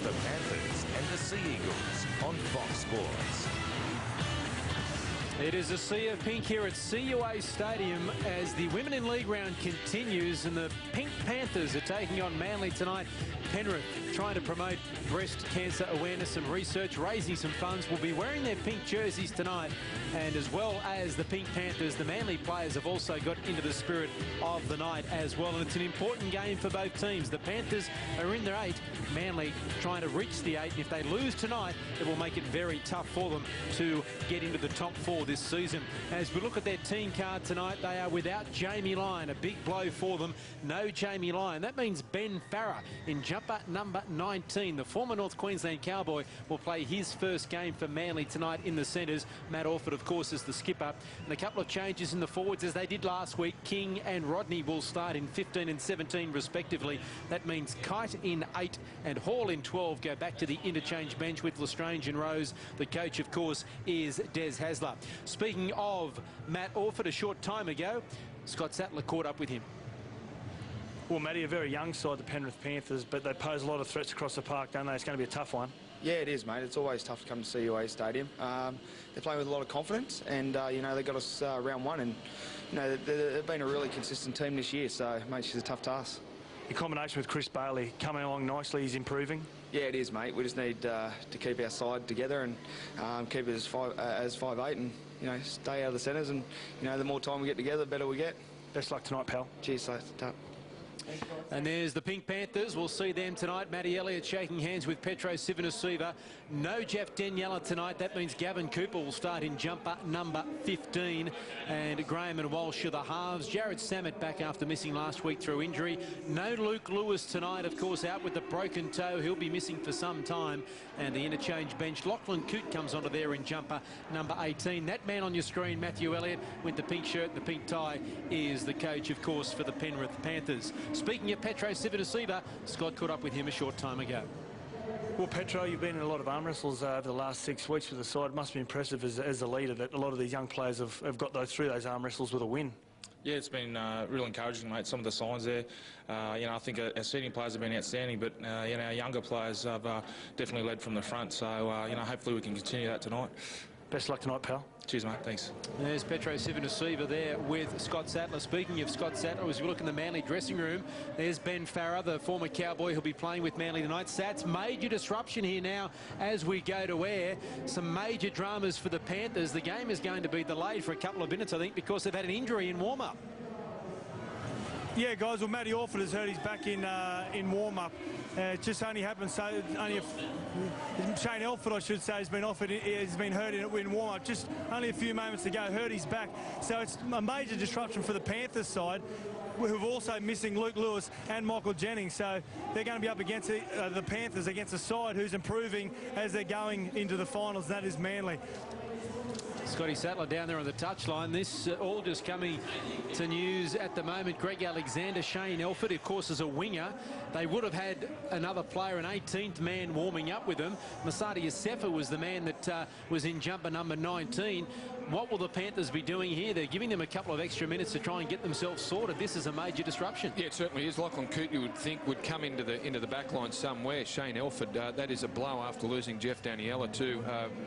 the Panthers and the Sea Eagles on Fox Sports. It is a sea of pink here at CUA Stadium as the Women in League round continues, and the Pink Panthers are taking on Manly tonight. Penrith trying to promote breast cancer awareness and research, raising some funds, will be wearing their pink jerseys tonight. And as well as the Pink Panthers, the Manly players have also got into the spirit of the night as well. And it's an important game for both teams. The Panthers are in their 8, Manly trying to reach the 8. And if they lose tonight, it will make it very tough for them to get into the top 4 this season. As we look at their team card tonight, they are without Jamie Lyon. A big blow for them. No Jamie Lyon. That means Ben Farah in jumper number 19. The former North Queensland Cowboy will play his first game for Manly tonight in the centres. Matt Orford, of course, is the skipper. And a couple of changes in the forwards as they did last week. King and Rodney will start in 15 and 17 respectively. That means Kite in 8 and Hall in 12 go back to the interchange bench with Lestrange and Rose. The coach, of course, is Des Hasler. Speaking of Matt Orford, a short time ago, Scott Sattler caught up with him. Well, Matty, a very young side, the Penrith Panthers, but they pose a lot of threats across the park, don't they? It's going to be a tough one. Yeah, it is, mate. It's always tough to come to CUA Stadium. They're playing with a lot of confidence, and, you know, they got us round 1, and, you know, they've been a really consistent team this year, so, mate, it's a tough task. In combination with Chris Bailey coming along nicely, he's improving. Yeah, it is, mate. We just need to keep our side together and keep it as 5'8", and, you know, stay out of the centres, and, you know, the more time we get together, the better we get. Best luck tonight, pal. Cheers, mate. And there's the Pink Panthers. We'll see them tonight. Matty Elliott shaking hands with Petro Civoniceva. No Jeff Daniela tonight. That means Gavin Cooper will start in jumper number 15. And Graham and Walsh are the halves. Jared Samet back after missing last week through injury. No Luke Lewis tonight, of course, out with the broken toe. He'll be missing for some time. And the interchange bench, Lachlan Coote comes onto there in jumper number 18. That man on your screen, Matthew Elliott, with the pink shirt and the pink tie, is the coach, of course, for the Penrith Panthers. Speaking of Petro Civoniceva, Scott caught up with him a short time ago. Well, Petro, you've been in a lot of arm wrestles over the last 6 weeks with the side. It must be impressive as a leader that a lot of these young players have got through those arm wrestles with a win. Yeah, it's been real encouraging, mate. Some of the signs there, you know, I think our senior players have been outstanding, but you know, our younger players have definitely led from the front. So you know, hopefully we can continue that tonight. Best luck tonight, pal. Cheers, mate. Thanks. There's Petro Civoniceva there with Scott Sattler. Speaking of Scott Sattler, as we look in the Manly dressing room, there's Ben Farah, the former Cowboy, who'll be playing with Manly tonight. Sats, major disruption here now as we go to air. Some major dramas for the Panthers. The game is going to be delayed for a couple of minutes, I think, because they've had an injury in warm-up. Yeah, guys, well, Matty Orford has hurt his back in warm-up. It just only happened, so Shane Elford, I should say, has been hurt in warm-up. Just only a few moments ago, hurt his back. So it's a major disruption for the Panthers side, who've also missing Luke Lewis and Michael Jennings. So they're going to be up against the Panthers, against a side who's improving as they're going into the finals, and that is Manly. Scotty Sattler down there on the touchline. This all just coming to news at the moment. Greg Alexander, Shane Elford, of course, is a winger. They would have had another player, an 18th man, warming up with them. Masadi Yosefa was the man that was in jumper number 19. What will the Panthers be doing here? They're giving them a couple of extra minutes to try and get themselves sorted. This is a major disruption. Yeah, it certainly is. Lachlan Coote, you would think, would come into the back line somewhere. Shane Elford, that is a blow after losing Jeff Daniela too.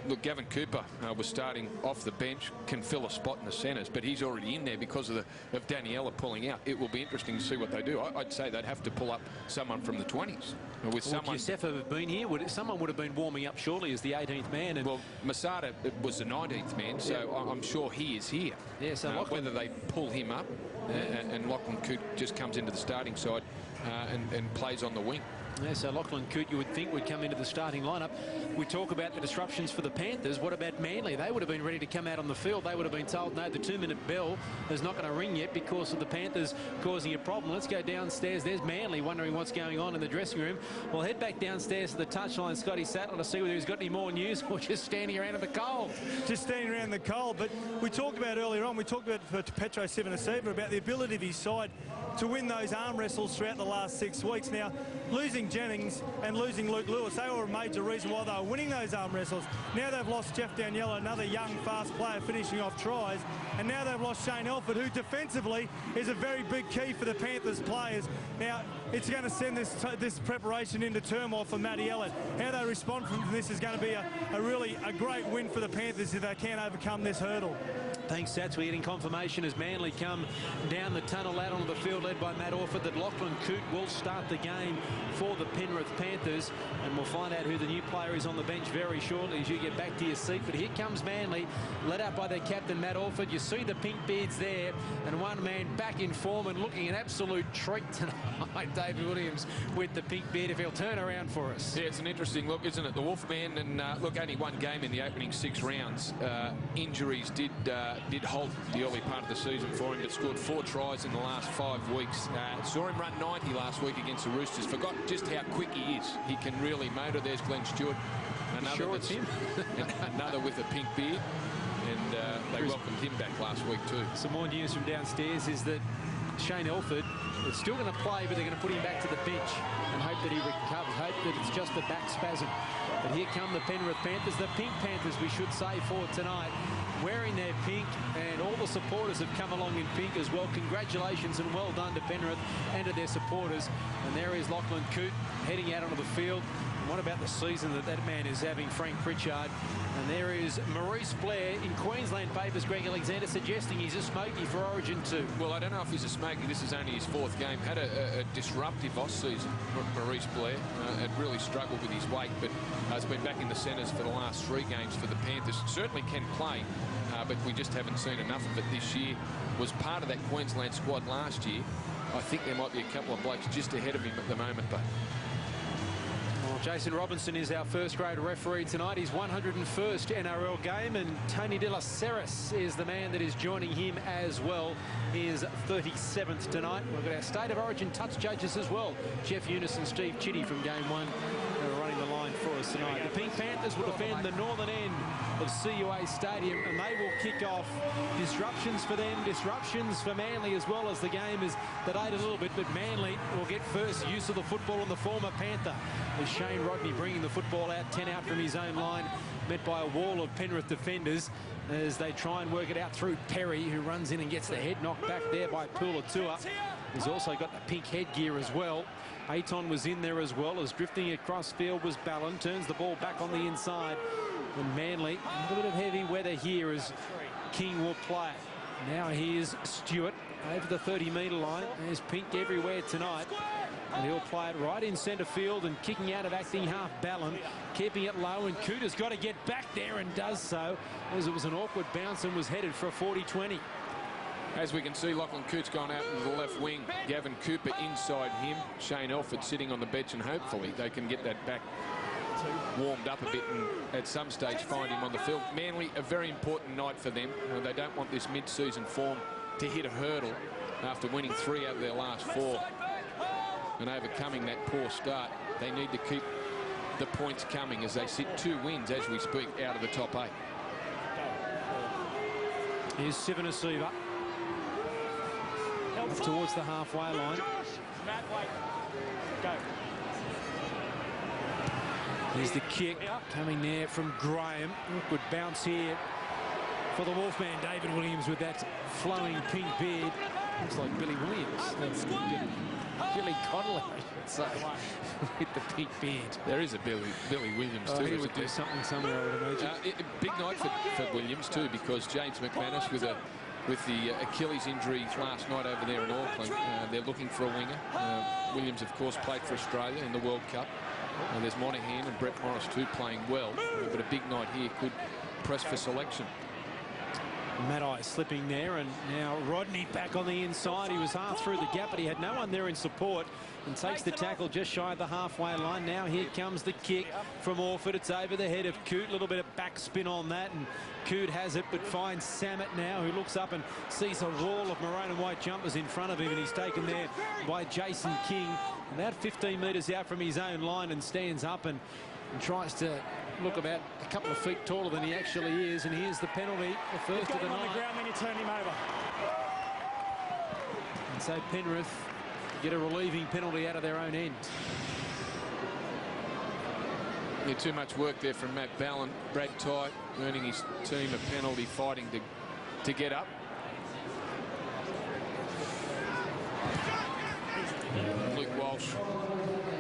Look, Gavin Cooper was starting off the bench, can fill a spot in the centres, but he's already in there because of Daniela pulling out. It will be interesting to see what they do. I'd say they'd have to pull up someone from the 20s. With someone. Would Yosefa have been here? Someone would have been warming up shortly as the 18th man. And well, Masada was the 19th man, so yeah. I'm sure he is here. Yeah, so whether they pull him up and Lachlan Coote just comes into the starting side and plays on the wing. Yeah, so Lachlan Coote, you would think, would come into the starting lineup. We talk about the disruptions for the Panthers. What about Manly? They would have been ready to come out on the field. They would have been told, no, the 2-minute bell is not going to ring yet because of the Panthers causing a problem. Let's go downstairs. There's Manly wondering what's going on in the dressing room. We'll head back downstairs to the touchline, Scotty Sattler, to see whether he's got any more news or just standing around in the cold. Just standing around in the cold. But we talked about earlier on, we talked about for Petro Civoniceva about the ability of his side to win those arm wrestles throughout the last 6 weeks. Now, losing Jennings and losing Luke Lewis. They were a major reason why they were winning those arm wrestles. Now they've lost Jeff Daniela, another young, fast player finishing off tries. And now they've lost Shane Elford, who defensively is a very big key for the Panthers players. Now, it's going to send this preparation into turmoil for Matty Elliott. How they respond from this is going to be a really great win for the Panthers if they can overcome this hurdle. Thanks, Sats. We're getting confirmation as Manly come down the tunnel out onto the field led by Matt Orford that Lachlan Coote will start the game for the Penrith Panthers, and we'll find out who the new player is on the bench very shortly as you get back to your seat. But here comes Manly, led out by their captain Matt Orford. You see the pink beards there, and one man back in form and looking an absolute treat tonight, David Williams, with the pink beard, if he'll turn around for us. Yeah, it's an interesting look, isn't it? The Wolfman, and look, only one game in the opening 6 rounds. Injuries did halt the early part of the season for him, but scored 4 tries in the last 5 weeks. Saw him run 90 last week against the Roosters. Forgot just how quick he is. He can really motor. There's Glenn Stewart. Sure, it's him. Another with a pink beard. And they welcomed him back last week too. Some more news from downstairs is that Shane Elford is still going to play, but they're going to put him back to the bench and hope that he recovers. Hope that it's just a back spasm. But here come the Penrith Panthers, the Pink Panthers, we should say, for tonight, wearing their pink, and all the supporters have come along in pink as well. Congratulations and well done to Penrith and to their supporters. And there is Lachlan Coote heading out onto the field. What about the season that man is having, Frank Pritchard? And there is Maurice Blair in Queensland papers, Greg Alexander, suggesting he's a smoky for Origin 2. Well, I don't know if he's a smoky. This is only his 4th game. Had a disruptive off-season, Maurice Blair. Had really struggled with his weight, but has been back in the centres for the last 3 games for the Panthers. Certainly can play, but we just haven't seen enough of it this year. Was part of that Queensland squad last year. I think there might be a couple of blokes just ahead of him at the moment, but... Jason Robinson is our first-grade referee tonight. His 101st NRL game, and Tony De La Serres is the man that is joining him as well. He is 37th tonight. We've got our State of Origin touch judges as well. Jeff Eunice and Steve Chitty from Game 1 are running the line for us tonight. The Pink Panthers will defend the northern end of CUA Stadium, and they will kick off. Disruptions for them, disruptions for Manly as well, as the game is delayed a little bit, but Manly will get first use of the football on the former Panther. As Shane Rodney bringing the football out, 10 out from his own line, met by a wall of Penrith defenders as they try and work it out through Perry, who runs in and gets the head knocked back there by Pulatua. He's also got the pink headgear as well. Ayton was in there as well, as drifting across field was Ballon, turns the ball back on the inside. And Manly, a little bit of heavy weather here as King will play it. Now here's Stewart over the 30-metre line. There's pink everywhere tonight. And he'll play it right in centre field, and kicking out of acting half Ballon, keeping it low, and Coote has got to get back there and does so, as it was an awkward bounce and was headed for a 40-20. As we can see, Lachlan Coote's gone out into the left wing. Gavin Cooper inside him. Shane Elford sitting on the bench, and hopefully they can get that back warmed up a bit and at some stage find him on the field. Manly, a very important night for them. They don't want this mid-season form to hit a hurdle after winning 3 out of their last 4 and overcoming that poor start. They need to keep the points coming as they sit 2 wins as we speak out of the top 8. Here's Sivanasiva up towards the halfway line. Go. Here's the kick coming there from Graham. Awkward bounce here for the Wolfman. David Williams with that flowing pink beard. Looks like Billy Williams. Billy Connolly, I should say, with the pink beard. There is a Billy Williams too. He would do something somewhere, I would imagine. Big night for Williams too, because James McManus with the Achilles injury last night over there in Auckland, they're looking for a winger. Williams, of course, played for Australia in the World Cup. There's Monahan and Brett Morris too playing well, but a big night here could press for selection. Maddie slipping there, and now Rodney back on the inside. He was half through the gap, but he had no one there in support, and takes the tackle just shy of the halfway line. Now here comes the kick from Orford. It's over the head of Coote. A little bit of backspin on that, and Coote has it, but finds Samet now, who looks up and sees a wall of maroon and white jumpers in front of him, and he's taken there by Jason King, about 15 metres out from his own line, and stands up and tries to look about a couple of feet taller than he actually is. And here's the penalty, the first of the night. On the ground, then you turn him over. And so Penrith get a relieving penalty out of their own end. Yeah, too much work there from Matt Ballin. Brad Tye earning his team a penalty, fighting to get up. Luke Walsh,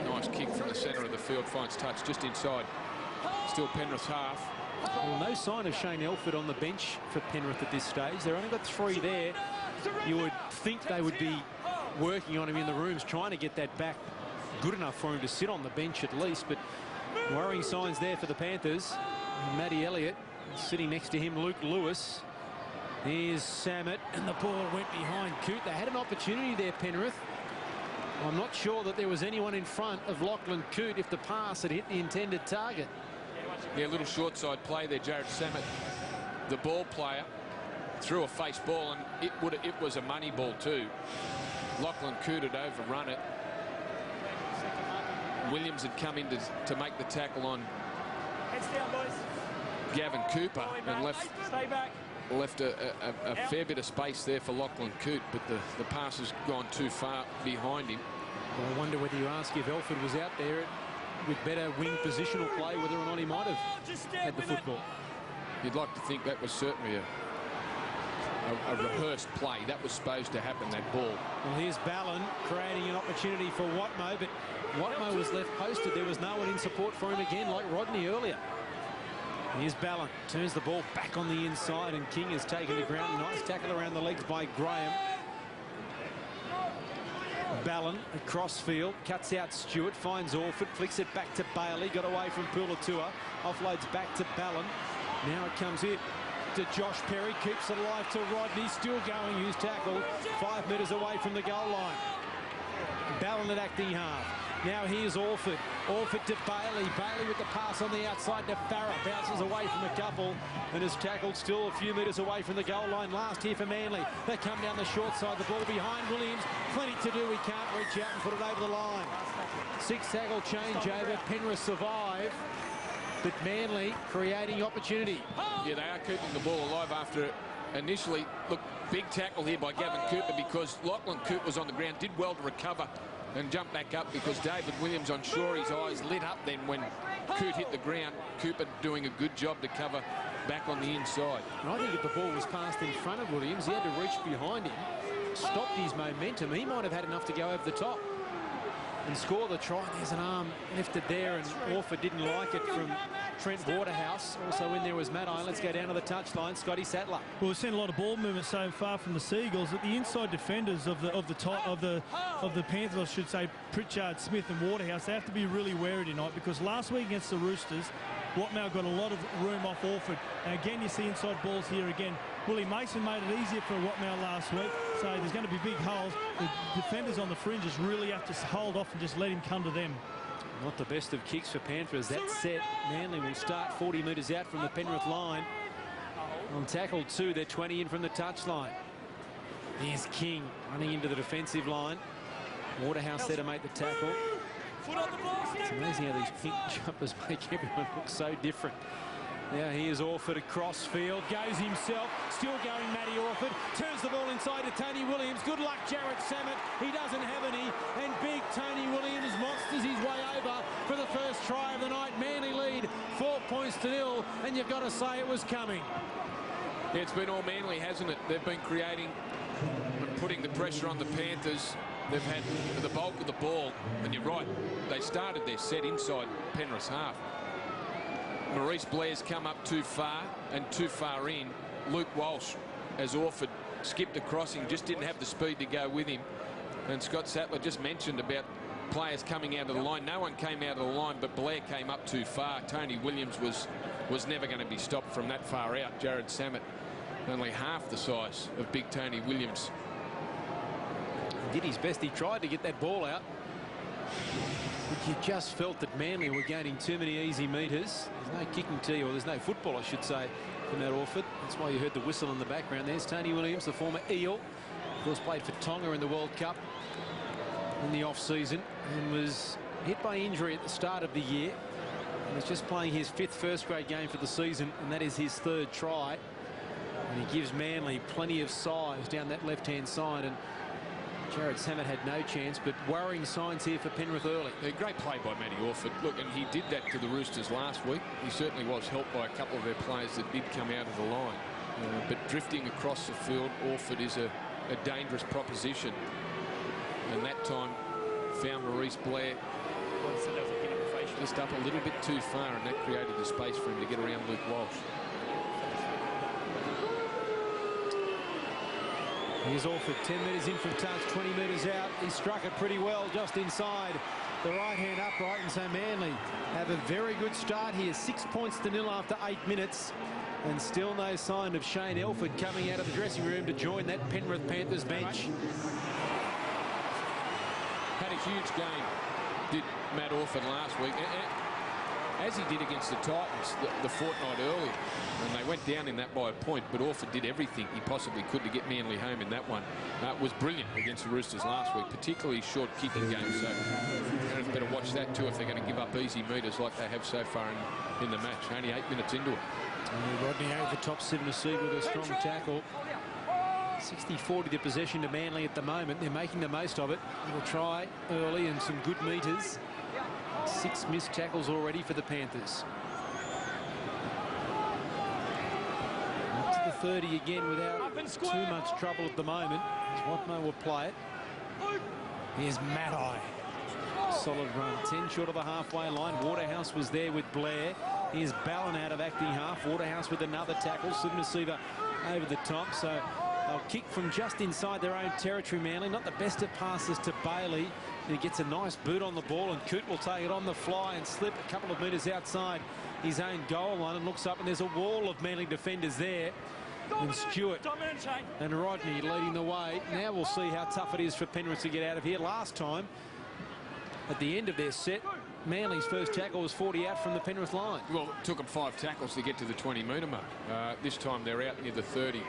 nice kick from the centre of the field, finds touch just inside. Still Penrith's half. Well, no sign of Shane Elford on the bench for Penrith at this stage. They've only got 3 there. You would think they would be working on him in the rooms, trying to get that back good enough for him to sit on the bench at least, but worrying signs there for the Panthers. Matty Elliott sitting next to him, Luke Lewis. Here's Samet, and the ball went behind Coote. They had an opportunity there, Penrith. I'm not sure that there was anyone in front of Lachlan Coote if the pass had hit the intended target. Yeah, a little short side play there. Jared Samet, the ball player, threw a face ball, and it was a money ball too. Lachlan Coote had overrun it. Williams had come in to make the tackle on Gavin Cooper and left a fair bit of space there for Lachlan Coote, but the pass has gone too far behind him. Well, I wonder whether you ask if Elford was out there with better wing positional play, whether or not he might have had the football. You'd like to think that was certainly a rehearsed play. That was supposed to happen, that ball. Well, here's Ballin creating an opportunity for Watmo, but Watmo was left posted. There was no one in support for him again, like Rodney earlier. Here's Ballin, turns the ball back on the inside, and King is taken to ground. Nice tackle around the legs by Graham. Ballin across field, cuts out Stewart, finds Orford, flicks it back to Bailey, got away from Pulatua, offloads back to Ballin. Now it comes in to Josh Perry, keeps it alive to Rodney, still going, who's tackled 5 metres away from the goal line. Ballin at acting half. Now here's Orford. Orford to Bailey. Bailey with the pass on the outside to Farah. Bounces away from a couple and is tackled still a few metres away from the goal line. Last here for Manly. They come down the short side. The ball behind Williams. Plenty to do. He can't reach out and put it over the line. 6 tackle changeover. Penrith survive, but Manly creating opportunity. Yeah, they are keeping the ball alive after initially. Look, big tackle here by Gavin Cooper, because Lachlan Cooper was on the ground, did well to recover and jump back up, because David Williams, I'm sure his eyes lit up then when Coote hit the ground. Cooper doing a good job to cover back on the inside. And I think if the ball was passed in front of Williams, he had to reach behind him, stopped his momentum. He might have had enough to go over the top and score the try. There's an arm lifted there, and Orford didn't like it from Trent Waterhouse. Also in there was Matt Iron. Let's go down to the touchline. Scotty Sattler. Well, we've seen a lot of ball movement so far from the Seagulls, that the inside defenders of the Panthers, I should say, Pritchard, Smith and Waterhouse, they have to be really wary tonight, because last week against the Roosters, Watmow got a lot of room off Orford. And again, you see inside balls here again. Willie Mason made it easier for Watmow last week, so there's going to be big holes. The defenders on the fringes really have to hold off and just let him come to them. Not the best of kicks for Panthers. That set, Manly will start 40 metres out from the Penrith line. On tackle 2, they're 20 in from the touchline. Here's King running into the defensive line. Waterhouse there to make the tackle. It's amazing how these pink jumpers make everyone look so different. Now here's Orford across field, goes himself, still going Matty Orford, turns the ball inside to Tony Williams. Good luck, Jared Samet. He doesn't have any, and big Tony Williams monsters his way over for the first try of the night. Manly lead 4 points to 0, and you've got to say it was coming. Yeah, it's been all Manly, hasn't it? They've been creating and putting the pressure on the Panthers. They've had the bulk of the ball, and you're right, they started their set inside Penrith's half. Maurice Blair's come up too far and too far in. Luke Walsh, as Orford skipped a crossing, just didn't have the speed to go with him. And Scott Sattler just mentioned about players coming out of the line. No one came out of the line, but Blair came up too far. Tony Williams was never going to be stopped from that far out. Jared Samet, only half the size of big Tony Williams. He did his best. He tried to get that ball out. But you just felt that Manly were gaining too many easy metres. There's no kicking tee, or there's no football, I should say, from Matt Orford. That's why you heard the whistle in the background. There's Tony Williams, the former Eel. Of course, played for Tonga in the World Cup in the off-season and was hit by injury at the start of the year. And he's just playing his 5th first-grade game for the season, and that is his 3rd try. And he gives Manly plenty of size down that left-hand side. And Jared Sammett had no chance, but worrying signs here for Penrith early. A great play by Matty Orford. Look, and he did that to the Roosters last week. He certainly was helped by a couple of their players that did come out of the line. But drifting across the field, Orford is a dangerous proposition. And that time found Maurice Blair just up a little bit too far, and that created the space for him to get around Luke Walsh. Here's Orford, 10 metres in from touch, 20 metres out. He struck it pretty well just inside the right-hand upright, and so Manly have a very good start here. 6 points to nil after 8 minutes, and still no sign of Shane Elford coming out of the dressing room to join that Penrith Panthers bench. Had a huge game, did Matt Orford last week, as he did against the Titans the fortnight earlier. And they went down in that by a point, but Orford did everything he possibly could to get Manly home in that one. Was brilliant against the Roosters last week, particularly short kicking game. So Penrith better watch that too if they're going to give up easy meters like they have so far in the match. Only 8 minutes into it. Rodney over the top, 7 to see with a strong tackle. 60-40 the possession to Manly at the moment. They're making the most of it. Little try early and some good meters. 6 missed tackles already for the Panthers. Up to the 30 again without too much trouble at the moment. Watmo will play it. Here's Matai. Solid run, 10 short of the halfway line. Waterhouse was there with Blair. Here's Ballon out of acting half. Waterhouse with another tackle. Subnasiva over the top. So they'll kick from just inside their own territory, Manly. Not the best of passes to Bailey. He gets a nice boot on the ball, and Coote will take it on the fly and slip a couple of metres outside his own goal line, and looks up, and there's a wall of Manly defenders there. And Stewart and Rodney leading the way. Now we'll see how tough it is for Penrith to get out of here. Last time, at the end of their set, Manly's first tackle was 40 out from the Penrith line. Well, it took them 5 tackles to get to the 20-metre mark. This time they're out near the 30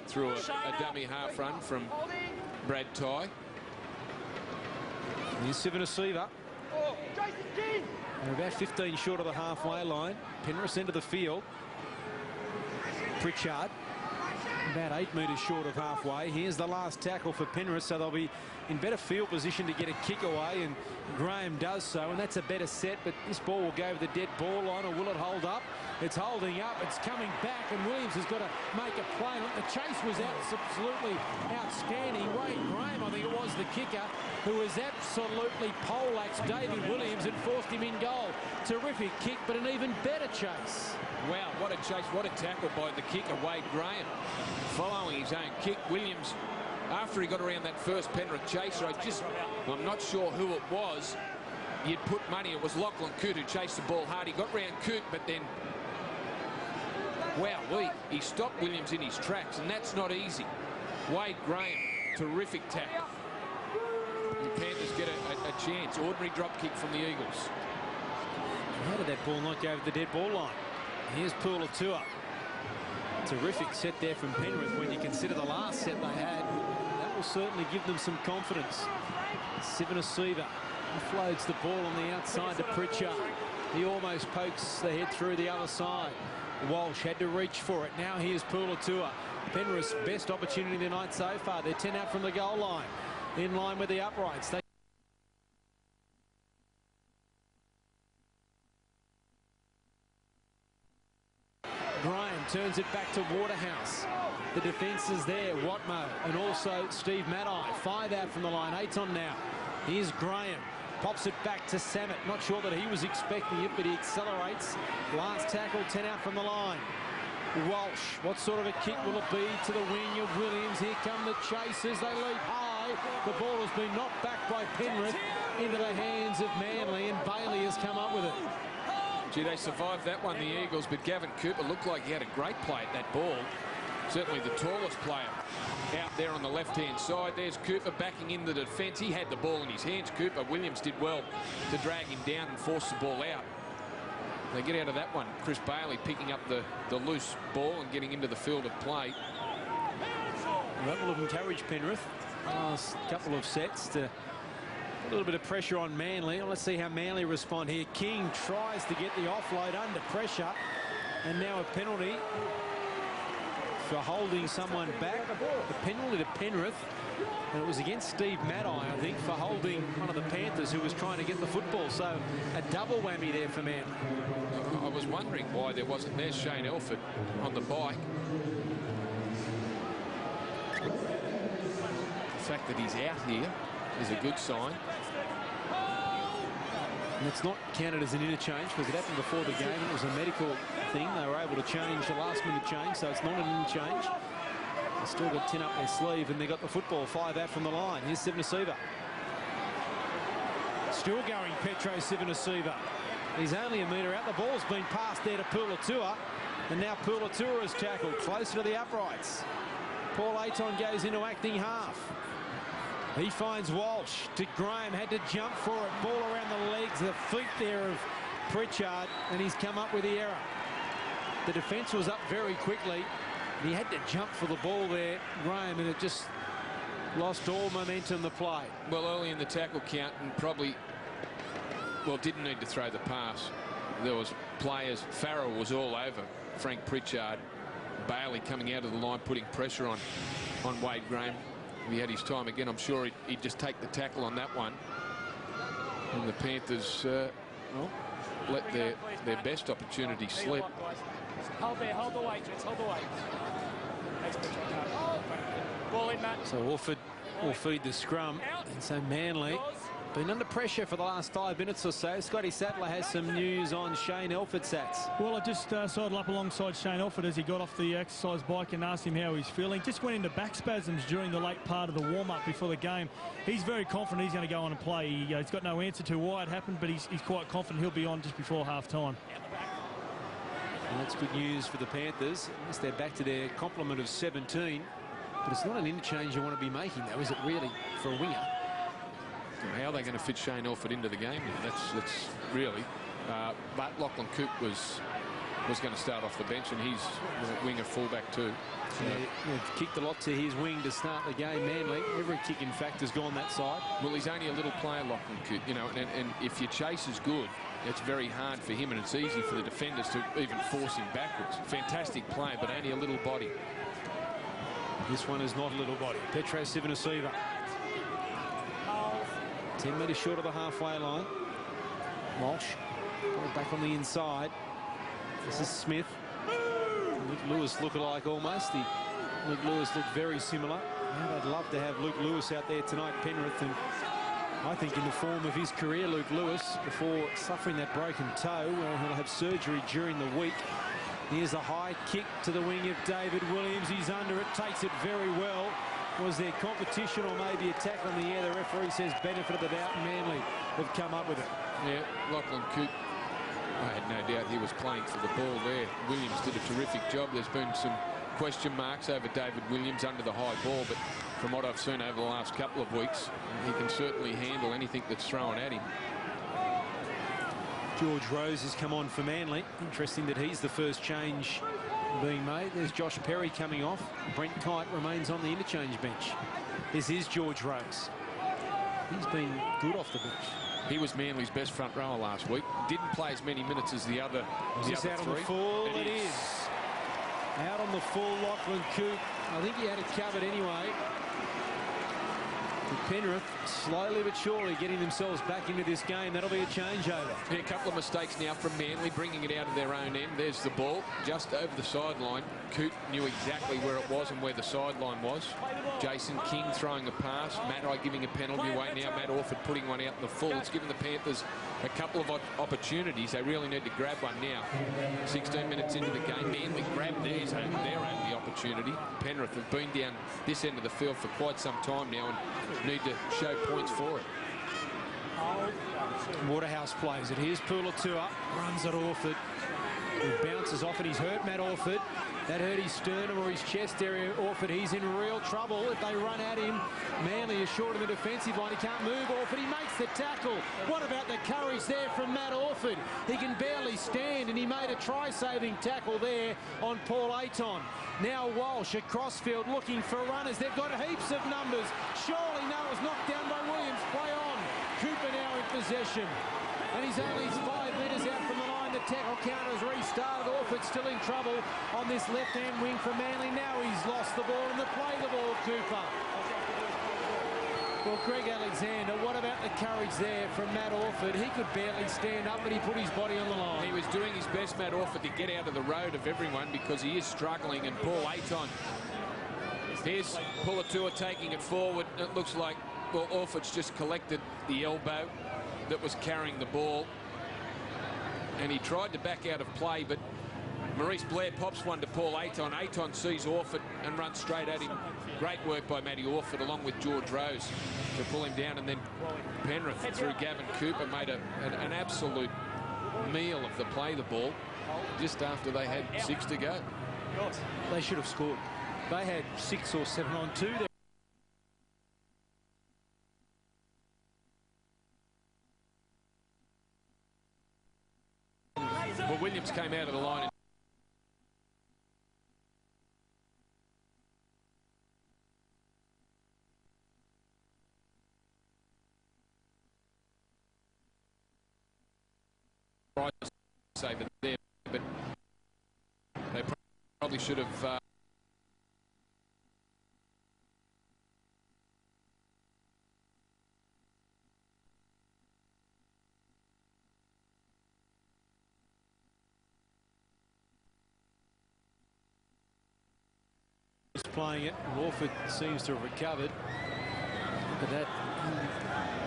through a dummy half run from Brad Tighe. Here's Sivanasiva. They're about 15 short of the halfway line. Penrith into the field. Pritchard about 8 metres short of halfway. Here's the last tackle for Penrith, so they'll be in better field position to get a kick away, and Graham does so, and that's a better set, but this ball will go over the dead ball line, or will it hold up? It's holding up, it's coming back, and Williams has got to make a play. The chase was absolutely outstanding. Wade Graham, I think it was the kicker, who has absolutely poleaxed David Williams and forced him in goal. Terrific kick, but an even better chase. Wow, what a chase, what a tackle by the kicker, Wade Graham. Following his own kick, Williams, after he got around that first Penrith chaser, I'm not sure who it was. You'd put money, it was Lachlan Coote who chased the ball hard. He got round Coote, but then, wow, he stopped Williams in his tracks, and that's not easy. Wade Graham, terrific tackle. The Panthers get a chance. Ordinary drop kick from the Eagles. How did that ball not go over the dead ball line? Here's Pulatua. Terrific set there from Penrith when you consider the last set they had. That will certainly give them some confidence. Sivanasiva offloads the ball on the outside to Pritchard. He almost pokes the head through the other side. Walsh had to reach for it. Now here's Pulatua. Penrith's best opportunity tonight so far. They're 10 out from the goal line. In line with the uprights. Graham turns it back to Waterhouse. The defence is there. Watmo and also Steve Matai. 5 out from the line. 8 on now. Here's Graham. Pops it back to Sammett. Not sure that he was expecting it, but he accelerates. Last tackle, 10 out from the line. Walsh, what sort of a kick will it be to the wing of Williams? Here come the chasers. They leap high. The ball has been knocked back by Penrith into the hands of Manly, and Bailey has come up with it. Gee, they survived that one, the Eagles, but Gavin Cooper looked like he had a great play at that ball. Certainly the tallest player out there on the left-hand side. There's Cooper backing in the defence. He had the ball in his hands, Cooper. Williams did well to drag him down and force the ball out. They get out of that one. Chris Bailey picking up the loose ball and getting into the field of play. That will have encouraged Penrith. Last couple of sets to a little bit of pressure on Manly. Let's see how Manly respond here. King tries to get the offload under pressure, and now a penalty for holding someone back. The penalty to Penrith. And it was against Steve Maddie, I think, for holding one of the Panthers who was trying to get the football. So a double whammy there for Manly. I was wondering why there wasn't. There's Shane Elford on the bike. The fact that he's out here is a good sign. And it's not counted as an interchange because it happened before the game and it was a medical thing. They were able to change the last-minute change, so it's not an interchange. They've still got 10 up their sleeve and they got the football 5 out from the line. Here's Sivanasiva. Still going, Petro Sivanasiva. He's only a metre out. The ball's been passed there to Pulatua. And now Pulatua is tackled closer to the uprights. Paul Aiton goes into acting half. He finds Walsh. To Graham, had to jump for it. Ball around the legs, the feet there of Pritchard, and he's come up with the error. The defence was up very quickly. He had to jump for the ball there, Graham, and it just lost all momentum the play. Well, early in the tackle count, and probably, well, didn't need to throw the pass. There was players. Farrell was all over Frank Pritchard. Bailey coming out of the line, putting pressure on Wade Graham. If he had his time again, I'm sure he'd just take the tackle on that one. And the Panthers well, let their best opportunity slip. Hold there, hold the weight, Jets, hold the weight. Ball in, Matt. So Orford will feed the scrum. And so Manly been under pressure for the last 5 minutes or so. Scotty Sattler has some news on Shane Elford, Sats. Well, I just sidled up alongside Shane Elford as he got off the exercise bike and asked him how he's feeling. Just went into back spasms during the late part of the warm-up before the game. He's very confident he's going to go on and play. He's got no answer to why it happened, but he's quite confident he'll be on just before half-time. And that's good news for the Panthers. At least they're back to their complement of 17. But it's not an interchange you want to be making, though, is it really, for a winger? How are they going to fit Shane Elford into the game? That's really. But Lachlan Coop was going to start off the bench, and he's a winger fullback too. So they've kicked a lot to his wing to start the game. Manly, every kick in fact has gone that side. Well, he's only a little player, Lachlan Coop, you know, and if your chase is good, it's very hard for him, and it's easy for the defenders to even force him backwards. Fantastic play, but only a little body. This one is not a little body. Petro Sivanasiva. 10 metres short of the halfway line. Walsh back on the inside. This is Smith. Luke Lewis look-alike almost. Luke Lewis looked very similar. And I'd love to have Luke Lewis out there tonight, Penrith. And I think in the form of his career, Luke Lewis, before suffering that broken toe, well, he'll have surgery during the week. Here's a high kick to the wing of David Williams. He's under it, takes it very well. Was there competition or maybe a tackle in the air? The referee says benefit of the doubt, and Manly have come up with it. Yeah, Lachlan Coop, I had no doubt he was playing for the ball there. Williams did a terrific job. There's been some question marks over David Williams under the high ball, but from what I've seen over the last couple of weeks, he can certainly handle anything that's thrown at him. George Rose has come on for Manly. Interesting that he's the first change being made. There's Josh Perry coming off. Brent Kite remains on the interchange bench. This is George Rose. He's been good off the bench. He was Manly's best front rower last week. Didn't play as many minutes as the other He's out three. On the full. It is. Out on the full, Lachlan Coop. I think he had it covered anyway. Penrith slowly but surely getting themselves back into this game. That'll be a changeover. Yeah, a couple of mistakes now from Manly, bringing it out of their own end. There's the ball just over the sideline. Coop knew exactly where it was and where the sideline was. Jason King throwing a pass. Matt giving a penalty away now. Matt Orford putting one out in the full. It's given the Panthers a couple of opportunities. They really need to grab one now. 16 minutes into the game, Manly grabbed their only opportunity. Penrith have been down this end of the field for quite some time now and need to show points for it. Waterhouse plays it. Here's Pulatua. Runs at Orford. He bounces off and he's hurt Matt Orford. That hurt his sternum or his chest area. Orford, he's in real trouble if they run at him. Manly is short of the defensive line. He can't move. Orford, he makes the tackle. What about the courage there from Matt Orford? He can barely stand, and he made a try-saving tackle there on Paul Aiton. Now Walsh at crossfield looking for runners. They've got heaps of numbers. Surely no, was knocked down by Williams. Play on. Cooper now in possession. And he's only 5 metres out from the line. The tackle count has restarted. Orford still in trouble on this left-hand wing for Manly. Now he's lost the ball and they play the ball, Cooper. Well, Greg Alexander, what about the courage there from Matt Orford? He could barely stand up, but he put his body on the line. He was doing his best, Matt Orford, to get out of the road of everyone because he is struggling. And Paul Aton, here's Pulatua taking it forward. It looks like, well, Orford's just collected the elbow that was carrying the ball. And he tried to back out of play, but Maurice Blair pops one to Paul Aton. Aton sees Orford and runs straight at him. Great work by Matty Orford along with George Rose to pull him down, and then Penrith through Gavin Cooper made an absolute meal of the play the ball just after they had 6 to go. They should have scored. They had 6 or 7 on 2 there. Well, Williams came out of the line. Say that there, but they probably should have. Playing it. Orford seems to have recovered. Look at that.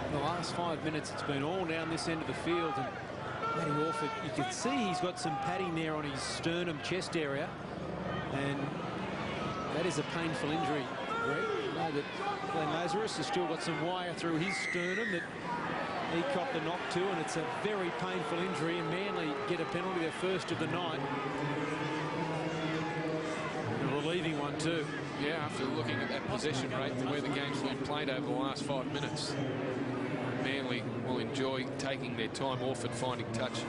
In the last 5 minutes, it's been all down this end of the field. And Matty Orford, you can see he's got some padding there on his sternum chest area, and that is a painful injury, Greg. You know that Glenn Lazarus has still got some wire through his sternum that he copped the knock to, and it's a very painful injury, and Manly get a penalty, their first of the night. A relieving one too. Yeah, after looking at that possession rate and where the game's been played over the last 5 minutes. Manly will enjoy taking their time. Orford finding touch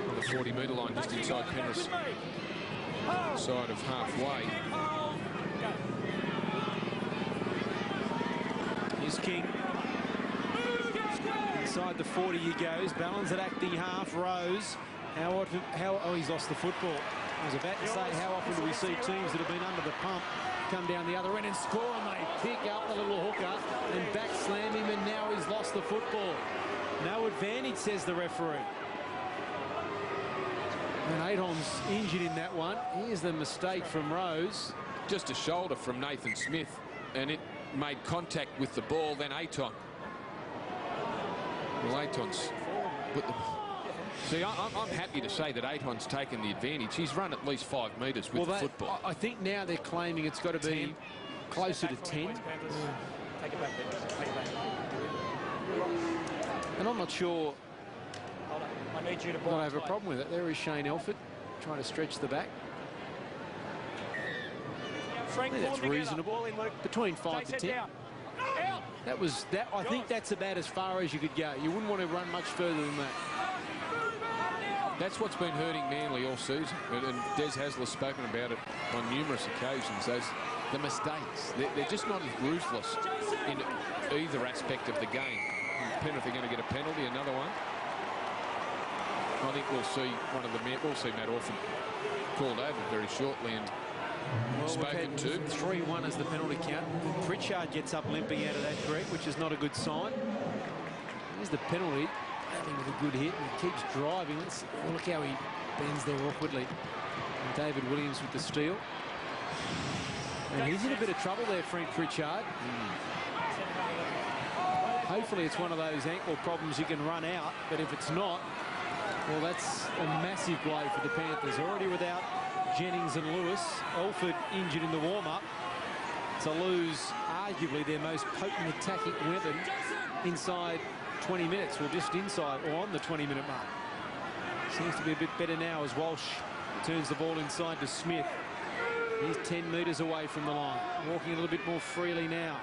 on the 40-metre line just inside Penrith's side of halfway. Here's King. Inside the 40 he goes. Ballins at acting half. Rose. Oh, he's lost the football. I was about to say, how often do we see teams that have been under the pump come down the other end and score, and they pick up the little hooker and back slam him, and now he's lost the football. No advantage, says the referee. And Aton's injured in that one. Here's the mistake from Rose. Just a shoulder from Nathan Smith, and it made contact with the ball, then Aton. Well, Aton's put the... See, I'm happy to say that Aton's taken the advantage. He's run at least 5 metres with the football. I think now they're claiming it's got to be closer to 10. Take it back there. Take it back. And I'm not sure Hold on. I need you to I have a problem with it. There is Shane Elford trying to stretch the back. Frank, That's reasonable. Between 5 to 10. That was that. I think that's about as far as you could go. You wouldn't want to run much further than that. That's what's been hurting Manly all season, and Des Hasler's spoken about it on numerous occasions. The mistakes, they're just not as ruthless in either aspect of the game. Penrith are going to get a penalty, another one. I think we'll see Matt Orford called over very shortly and spoken to. 3-1 as the penalty count. Pritchard gets up limping out of that, Greg, which is not a good sign. Here's the penalty. With a good hit, and he keeps driving. Look how he bends there awkwardly. And David Williams with the steal. And he's in a bit of trouble there, Frank Pritchard. Hopefully it's one of those ankle problems you can run out, but if it's not, well, that's a massive blow for the Panthers. Already without Jennings and Lewis. Elford injured in the warm-up to lose arguably their most potent attacking weapon inside 20 minutes, or just inside or on the 20-minute mark. Seems to be a bit better now as Walsh turns the ball inside to Smith. He's 10 metres away from the line, walking a little bit more freely now.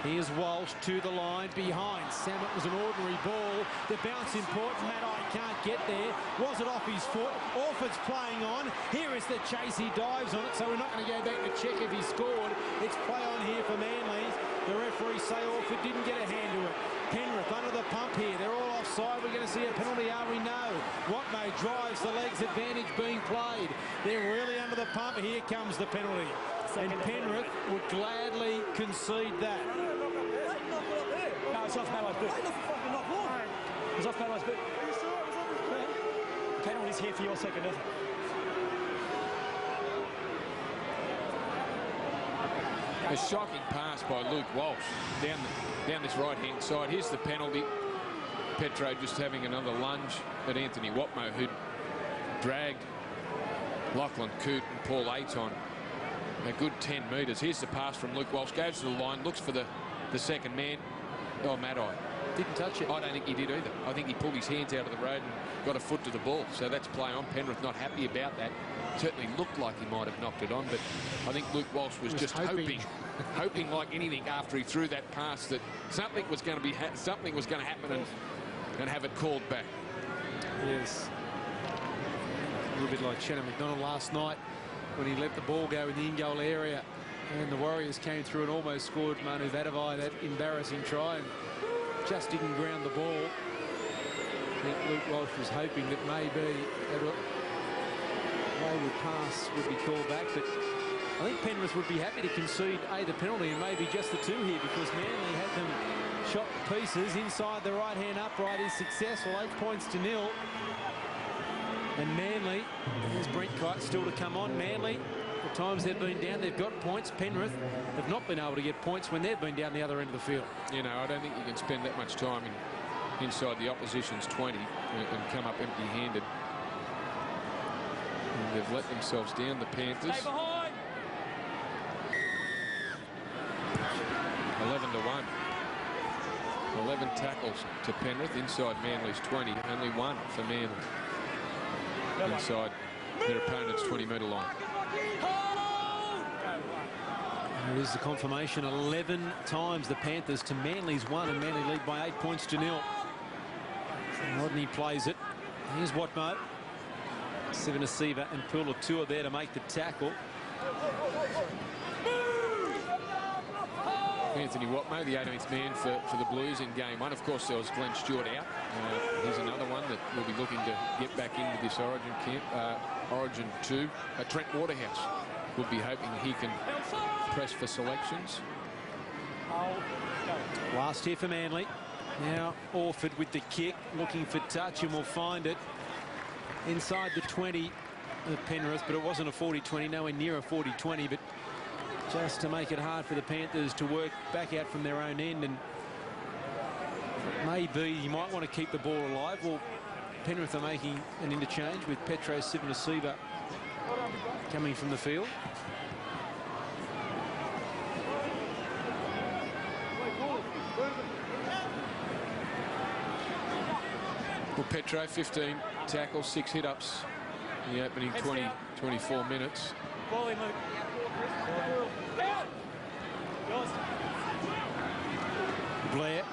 Here's Walsh to the line behind. Sam, it was an ordinary ball. The bounce important. Matt can't get there. Was it off his foot? Orford's playing on. Here is the chase. He dives on it, so we're not going to go back to check if he scored. It's play on here for Manly. The referees say Orford didn't get a hand to it. Penrith under the pump here. They're all offside. We're going to see a penalty, are we? No. What made drives the legs, advantage being played. They're really under the pump. Here comes the penalty. And Penrith would gladly concede that. No, it's off Mallo's boot. It's off Mallo's boot. Penalty's here for your second, isn't it? A shocking pass by Luke Walsh down this right-hand side. Here's the penalty. Petro just having another lunge at Anthony Watmo, who dragged Lachlan Coote and Paul Ayton a good 10 metres. Here's the pass from Luke Walsh. Goes to the line, looks for the second man. Oh, Maddie Didn't touch it. I don't think he did either. I think he pulled his hands out of the road and got a foot to the ball. So that's play on. Penrith not happy about that. Certainly looked like he might have knocked it on, but I think Luke Walsh was just hoping like anything after he threw that pass that something was going to happen and have it called back. Yes. A little bit like Shannon McDonald last night when he let the ball go in the in-goal area and the Warriors came through and almost scored Manu Vadavai that embarrassing try and just didn't ground the ball. I think Luke Walsh was hoping that maybe wayward pass would be called back, but I think Penrith would be happy to concede the penalty and maybe just the two here, because Manly had them shot to pieces. Inside the right-hand upright is successful, 8 points to 0. And Manly, there's Brent Kite still to come on. Manly, the times they've been down, they've got points. Penrith have not been able to get points when they've been down the other end of the field. You know, I don't think you can spend that much time inside the opposition's 20 and come up empty-handed. They've let themselves down, the Panthers. Stay behind. 11-1. 11 tackles to Penrith inside Manly's 20. Only one for Manly inside their opponent's 20-metre line. There is the confirmation. 11 times the Panthers to Manly's 1, and Manly lead by 8 points to 0. Rodney plays it. Here's Watmo. Sivanasiva and Pulatua there to make the tackle. Anthony Watmo, the 18th man for the Blues in game 1. Of course, there was Glenn Stewart out. Here's another one that will be looking to get back into this Origin camp. Origin 2. Trent Waterhouse will be hoping he can press for selections. Last here for Manly. Now Orford with the kick, looking for touch, and will find it inside the 20 of Penrith, but it wasn't a 40-20, nowhere near a 40-20, but just to make it hard for the Panthers to work back out from their own end. And maybe you might want to keep the ball alive. Well, Penrith are making an interchange with Petro Sivanasiva coming from the field. Well, Petro, 15 tackles, 6 hit-ups in the opening 24 minutes. Ball in, Luke. Blair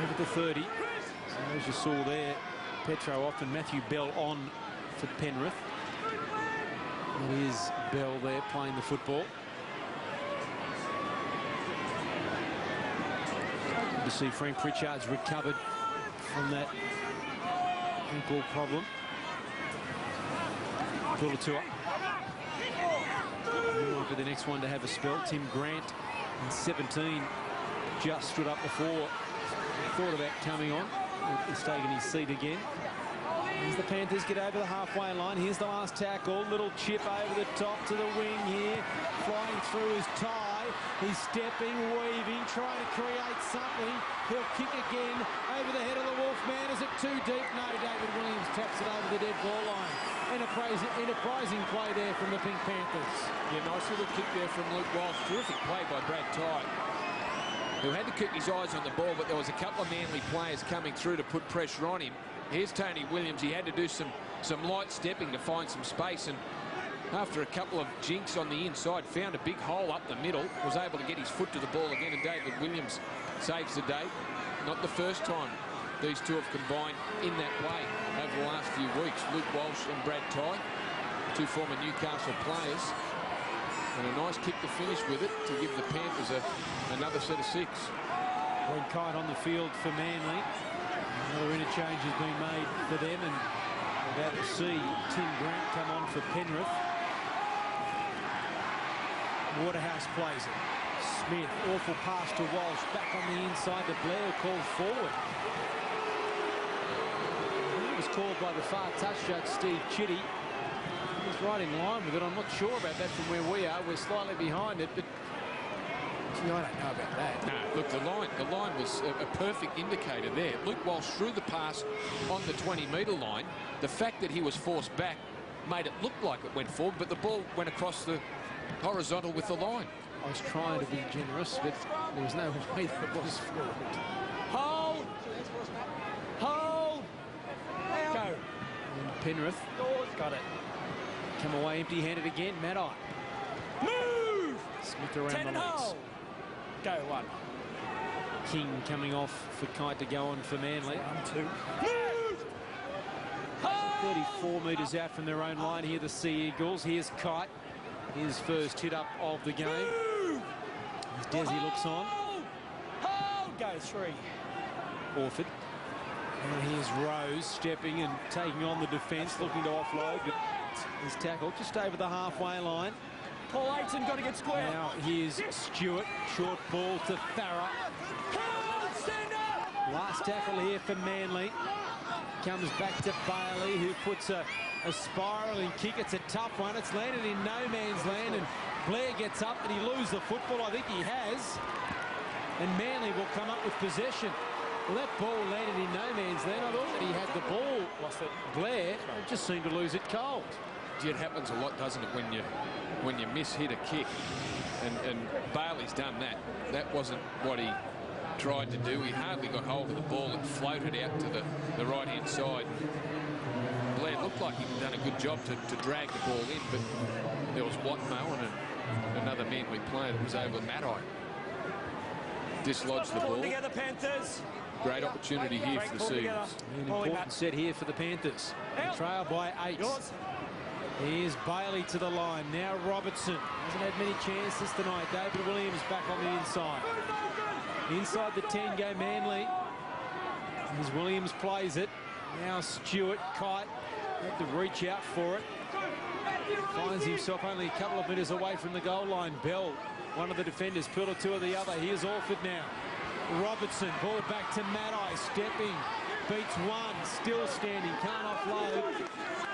over the 30. So as you saw there, Petro off and Matthew Bell on for Penrith. It is Bell there playing the football. Good to see Frank Pritchard's recovered from that ankle problem. Pulatua. Might be the next one to have a spell. Tim Grant in 17 just stood up before, thought about coming on. He's taken his seat again. As the Panthers get over the halfway line, here's the last tackle. Little chip over the top to the wing here. Flying through his tie. He's stepping, weaving, trying to create something. He'll kick again over the head of the Wolfman. Is it too deep? No, David Williams taps it over the dead ball line. Enterprising play there from the Pink Panthers. Yeah, nice little kick there from Luke Walsh. Terrific play by Brad Tye, who had to keep his eyes on the ball, but there was a couple of Manly players coming through to put pressure on him. Here's Tony Williams. He had to do some light stepping to find some space, and after a couple of jinks on the inside, found a big hole up the middle, was able to get his foot to the ball again, and David Williams saves the day. Not the first time these two have combined in that play over the last few weeks. Luke Walsh and Brad Tye, two former Newcastle players. And a nice kick to finish with it to give the Panthers another set of 6. Brent Kite on the field for Manly. Another interchange has been made for them, and About to see Tim Grant come on for Penrith. Waterhouse plays it. Smith, awful pass to Walsh, back on the inside to Blair, called forward. It was called by the far touch judge, Steve Chitty. He was right in line with it. I'm not sure about that from where we are. We're slightly behind it, but gee, I don't know about that. No, look, the line was a perfect indicator there. Luke Walsh threw the pass on the 20-metre line. The fact that he was forced back made it look like it went forward, but the ball went across the horizontal with the line. I was trying to be generous, but there was no way that it was forward. Hold! Hold! Go! And Penrith Got it. come away empty-handed again. Maddie. Move! Smith around 10 the and legs. hold. Go 1. King coming off for Kite to go on for Manly. 1, 2. Move! 34 metres out from their own line here, the Sea Eagles. Here's Kite. His first hit up of the game. As Desi looks on. Hold! Go 3. Orford. And here's Rose stepping and taking on the defence, looking to offload, but he's tackled just over the halfway line. Paul Aiton got to get square. Now here's Stewart. Short ball to Farah. Last tackle here for Manly. Comes back to Bailey, who puts a spiralling kick. It's a tough one. It's landed in no man's land, and Blair gets up. Did he lose the football? I think he has. And Manly will come up with possession. Well, that ball landed in no man's land. I thought that he had the ball. Lost it. Blair just seemed to lose it cold. It happens a lot, doesn't it, when you miss-hit a kick, and Bailey's done that. That wasn't what he tried to do. He hardly got hold of the ball. It floated out to the right-hand side. Blair looked like he'd done a good job to drag the ball in, but there was Watmo and another Manly player that was able to Maddie dislodge the ball. Together, Panthers. Great opportunity here for the Seagulls. An important set here for the Panthers. Trail by 8. Here's Bailey to the line. Now Robertson. Hasn't had many chances tonight. David Williams back on the inside. Inside the 10 go Manly. As Williams plays it. Now Stewart, Kite. Had to reach out for it. Finds himself only a couple of metres away from the goal line. Bell, one of the defenders, Pillar, two of the other. Here's Orford now. Robertson, ball back to Maddie, stepping, beats one, still standing, can't offload,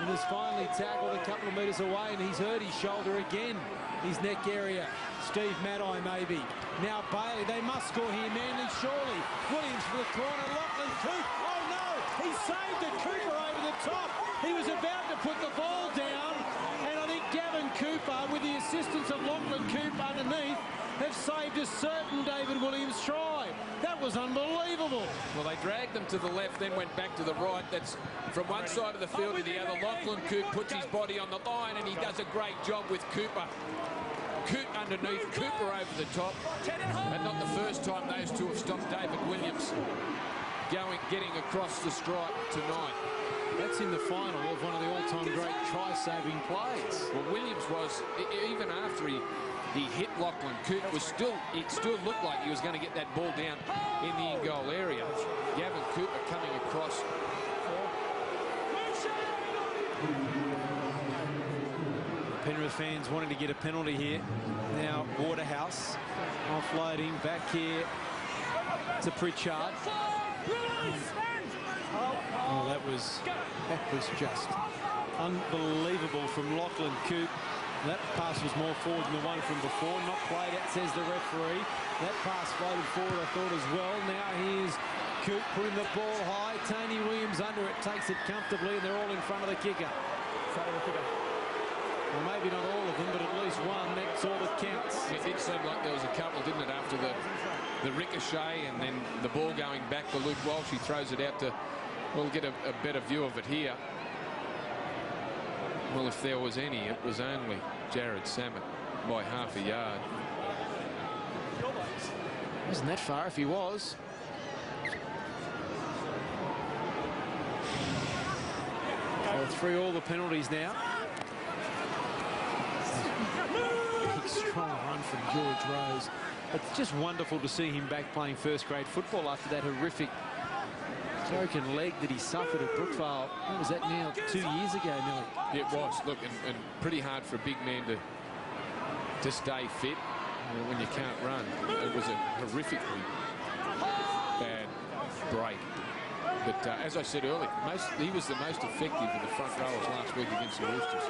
and is finally tackled a couple of metres away, and he's hurt his shoulder again, his neck area. Steve Maddie maybe. Now Bailey, they must score here, Manly surely. Williams for the corner, Lachlan Cooper, oh no, he saved it, Cooper over the top. He was about to put the ball down, and I think Gavin Cooper, with the assistance of Lachlan Cooper underneath, have saved a certain David Williams try. That was unbelievable. Well, they dragged them to the left, then went back to the right. That's from one side of the field to the other. Lachlan Cooper puts his body on the line, and he does a great job with Cooper. Cooper underneath, Cooper over the top. And not the first time those two have stopped David Williams getting across the stripe tonight. That's in the final of one of the all-time great try-saving plays. Well, Williams was, even after he hit Lachlan Cooper, it still looked like he was going to get that ball down in the in-goal area. Gavin Cooper coming across. Penrith fans wanting to get a penalty here. Now Waterhouse offloading back here to Pritchard. Oh, that was just unbelievable from Lachlan Cooper. That pass was more forward than the one from before. Not played out, says the referee. That pass floated forward, I thought, as well. Now here's Coop putting the ball high. Tony Williams under it, takes it comfortably, and they're all in front of the kicker. Well, maybe not all of them, but at least one. That's all that counts. It did seem like there was a couple, didn't it, after the ricochet and then the ball going back to Luke Walsh. He throws it out to, we'll get a better view of it here. Well, if there was any, it was only Jared Samet by half a yard. Wasn't that far if he was. So through all the penalties now. Big strong run from George Rose. It's just wonderful to see him back playing first grade football after that horrific broken leg that he suffered at Brookvale. What was that now? 2 years ago, Millie. It was. Look, and pretty hard for a big man to stay fit when you can't run. It was a horrifically bad break. But as I said earlier, he was the most effective of the front rowers last week against the Roosters.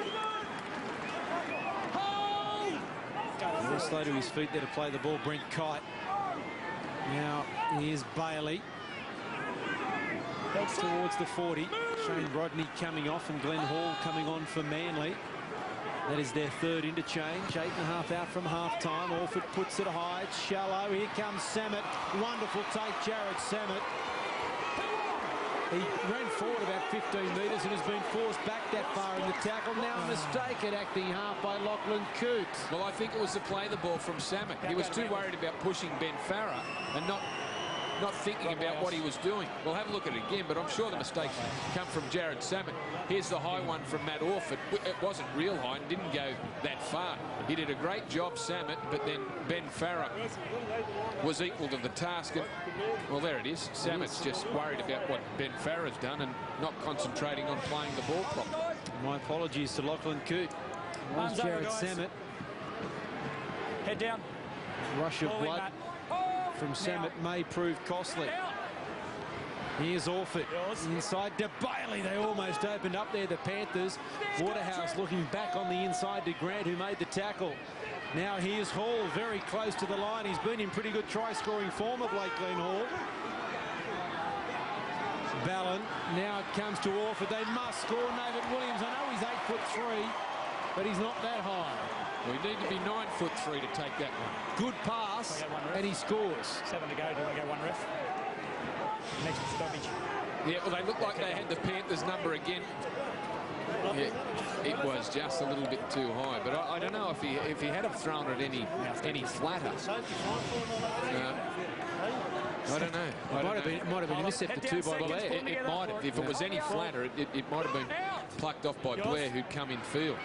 Very slow to his feet there to play the ball, Brent Kite. Now here's Bailey. Towards the 40. Shane Rodney coming off and Glenn Hall coming on for Manly. That is their third interchange. 8.5 out from half-time. Orford puts it high. It's shallow. Here comes Samet. Wonderful take, Jared Samet. He ran forward about 15 metres and has been forced back that far in the tackle. Now a mistake at acting half by Lachlan Coote. Well, I think it was to play the ball from Samet. He was too worried about pushing Ben Farah and not thinking about what he was doing. We'll have a look at it again, but I'm sure the mistakes come from Jared Samet. Here's the high one from Matt Orford. It wasn't real high and didn't go that far. He did a great job, Samet, but then Ben Farah was equal to the task. And, well, there it is. Samet's just worried about what Ben Farah's done and not concentrating on playing the ball properly. My apologies to Lachlan Coote. Where's Jared Samet? Head down. Rush of blood from Samet may prove costly. Here's Orford inside to Bailey. They almost opened up there, the Panthers. Waterhouse looking back on the inside to Grant, who made the tackle. Now here's Hall, very close to the line. He's been in pretty good try-scoring form of late, Glenn Hall. Ballon, now it comes to Orford. They must score. Nathan Williams, I know he's 8'3", but he's not that high. We need to be 9'3" to take that one. Good pass, and he scores. 7 to go. Do you want to go one ref? Next stoppage. Yeah, well, they looked like they had the Panthers number again. Yeah, it was just a little bit too high, but I don't know if he had have thrown it any flatter. I don't know. It might have been intercepted too by Blair. It might have. If it was any flatter, it might have been plucked off by Blair, who'd come in field.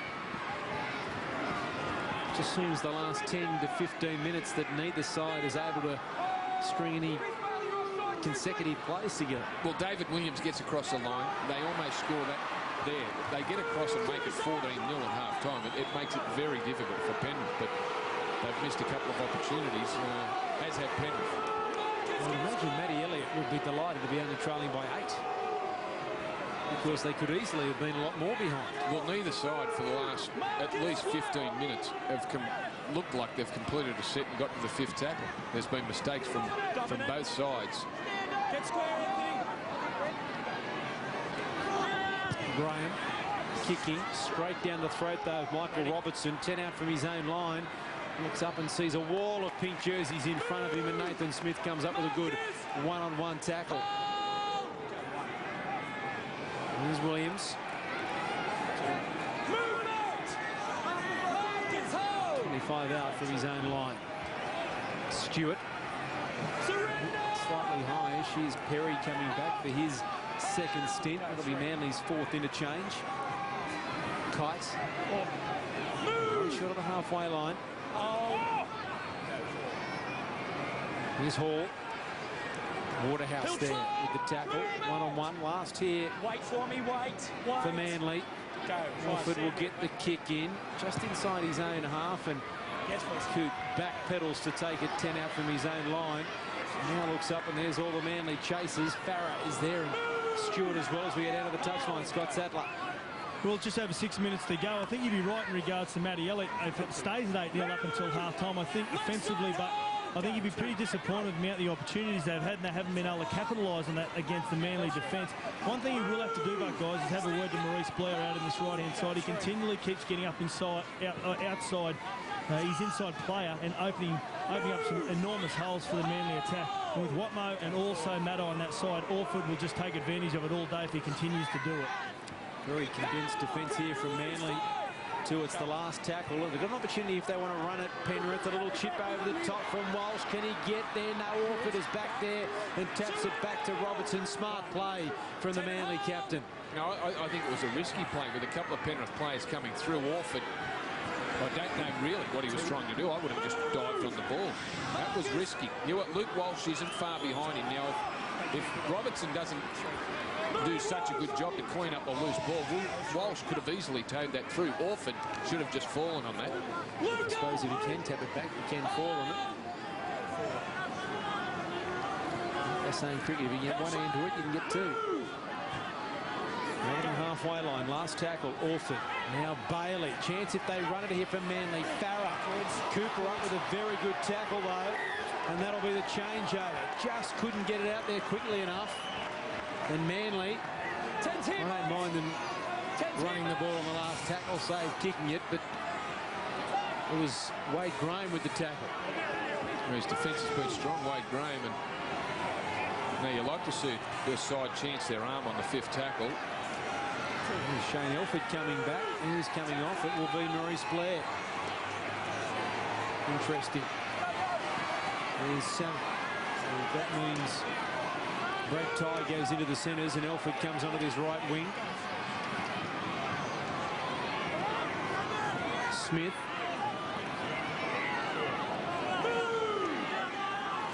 Just seems the last 10 to 15 minutes that neither side is able to string any consecutive plays together. Well, David Williams gets across the line. They almost score that there. They get across and make it 14-0 at half-time. It makes it very difficult for Penrith, but they've missed a couple of opportunities, as have Penrith. I would imagine Matty Elliott would be delighted to be only trailing by 8. Because they could easily have been a lot more behind. Well, neither side for the last at least 15 minutes have looked like they've completed a set and got to the 5th tackle. There's been mistakes from both sides. Graham kicking straight down the throat though of Michael Robertson. 10 out from his own line. Looks up and sees a wall of pink jerseys in front of him, and Nathan Smith comes up with a good one-on-one tackle. Here's Williams. 25 out from his own line. Stewart. Slightly higher. Here's Perry coming back for his second stint. That'll be Manly's 4th interchange. Kite. Short of the halfway line. Here's Hall. Waterhouse there with the tackle. One-on-one. Last here. Wait for me, wait. For Manly. Orford will get the kick in just inside his own half, and Coote back pedals to take it 10 out from his own line. Now looks up and there's all the Manly chasers. Farah is there and Stewart as well as we get out of the touchline. Scott Sattler. Well, just over 6 minutes to go. I think you'd be right in regards to Matty Elliott. If it stays at 8-0 up until half-time, I think defensively, but I think you'd be pretty disappointed with the amount of the opportunities they've had, and they haven't been able to capitalise on that against the Manly defence. One thing you will have to do, though, guys, is have a word to Maurice Blair out in this right-hand side. He continually keeps getting up inside, outside his inside player and opening up some enormous holes for the Manly attack. And with Watmo and also Maddo on that side, Orford will just take advantage of it all day if he continues to do it. Very condensed defence here from Manly. It's the last tackle. They've got an opportunity if they want to run it. Penrith, a little chip over the top from Walsh. Can he get there? No, Orford is back there and taps it back to Robertson. Smart play from the Manly captain. No, I think it was a risky play with a couple of Penrith players coming through. Orford, I don't know really what he was trying to do. I would have just dived on the ball. That was risky. You know what? Luke Walsh isn't far behind him now. if Robertson doesn't do such a good job to clean up the loose ball, Walsh could have easily towed that through. Orford should have just fallen on that. I suppose if he can tap it back, he can fall on it. They're saying cricket, if you get one hand to it, you can get two. Right on the halfway line, last tackle, Orford. Now Bailey, chance if they run it here for Manly. Farah, Cooper up with a very good tackle though, and that'll be the changeover. Just couldn't get it out there quickly enough. And Manly, I don't mind them running the ball on the last tackle, save kicking it, but it was Wade Graham with the tackle. His defence has been strong, Wade Graham, and now you like to see their side chance their arm on the fifth tackle. Here's Shane Elford coming back. Who's coming off? It will be Maurice Blair. Interesting. That means Brad Tye goes into the centres and Elford comes onto this right wing. Smith.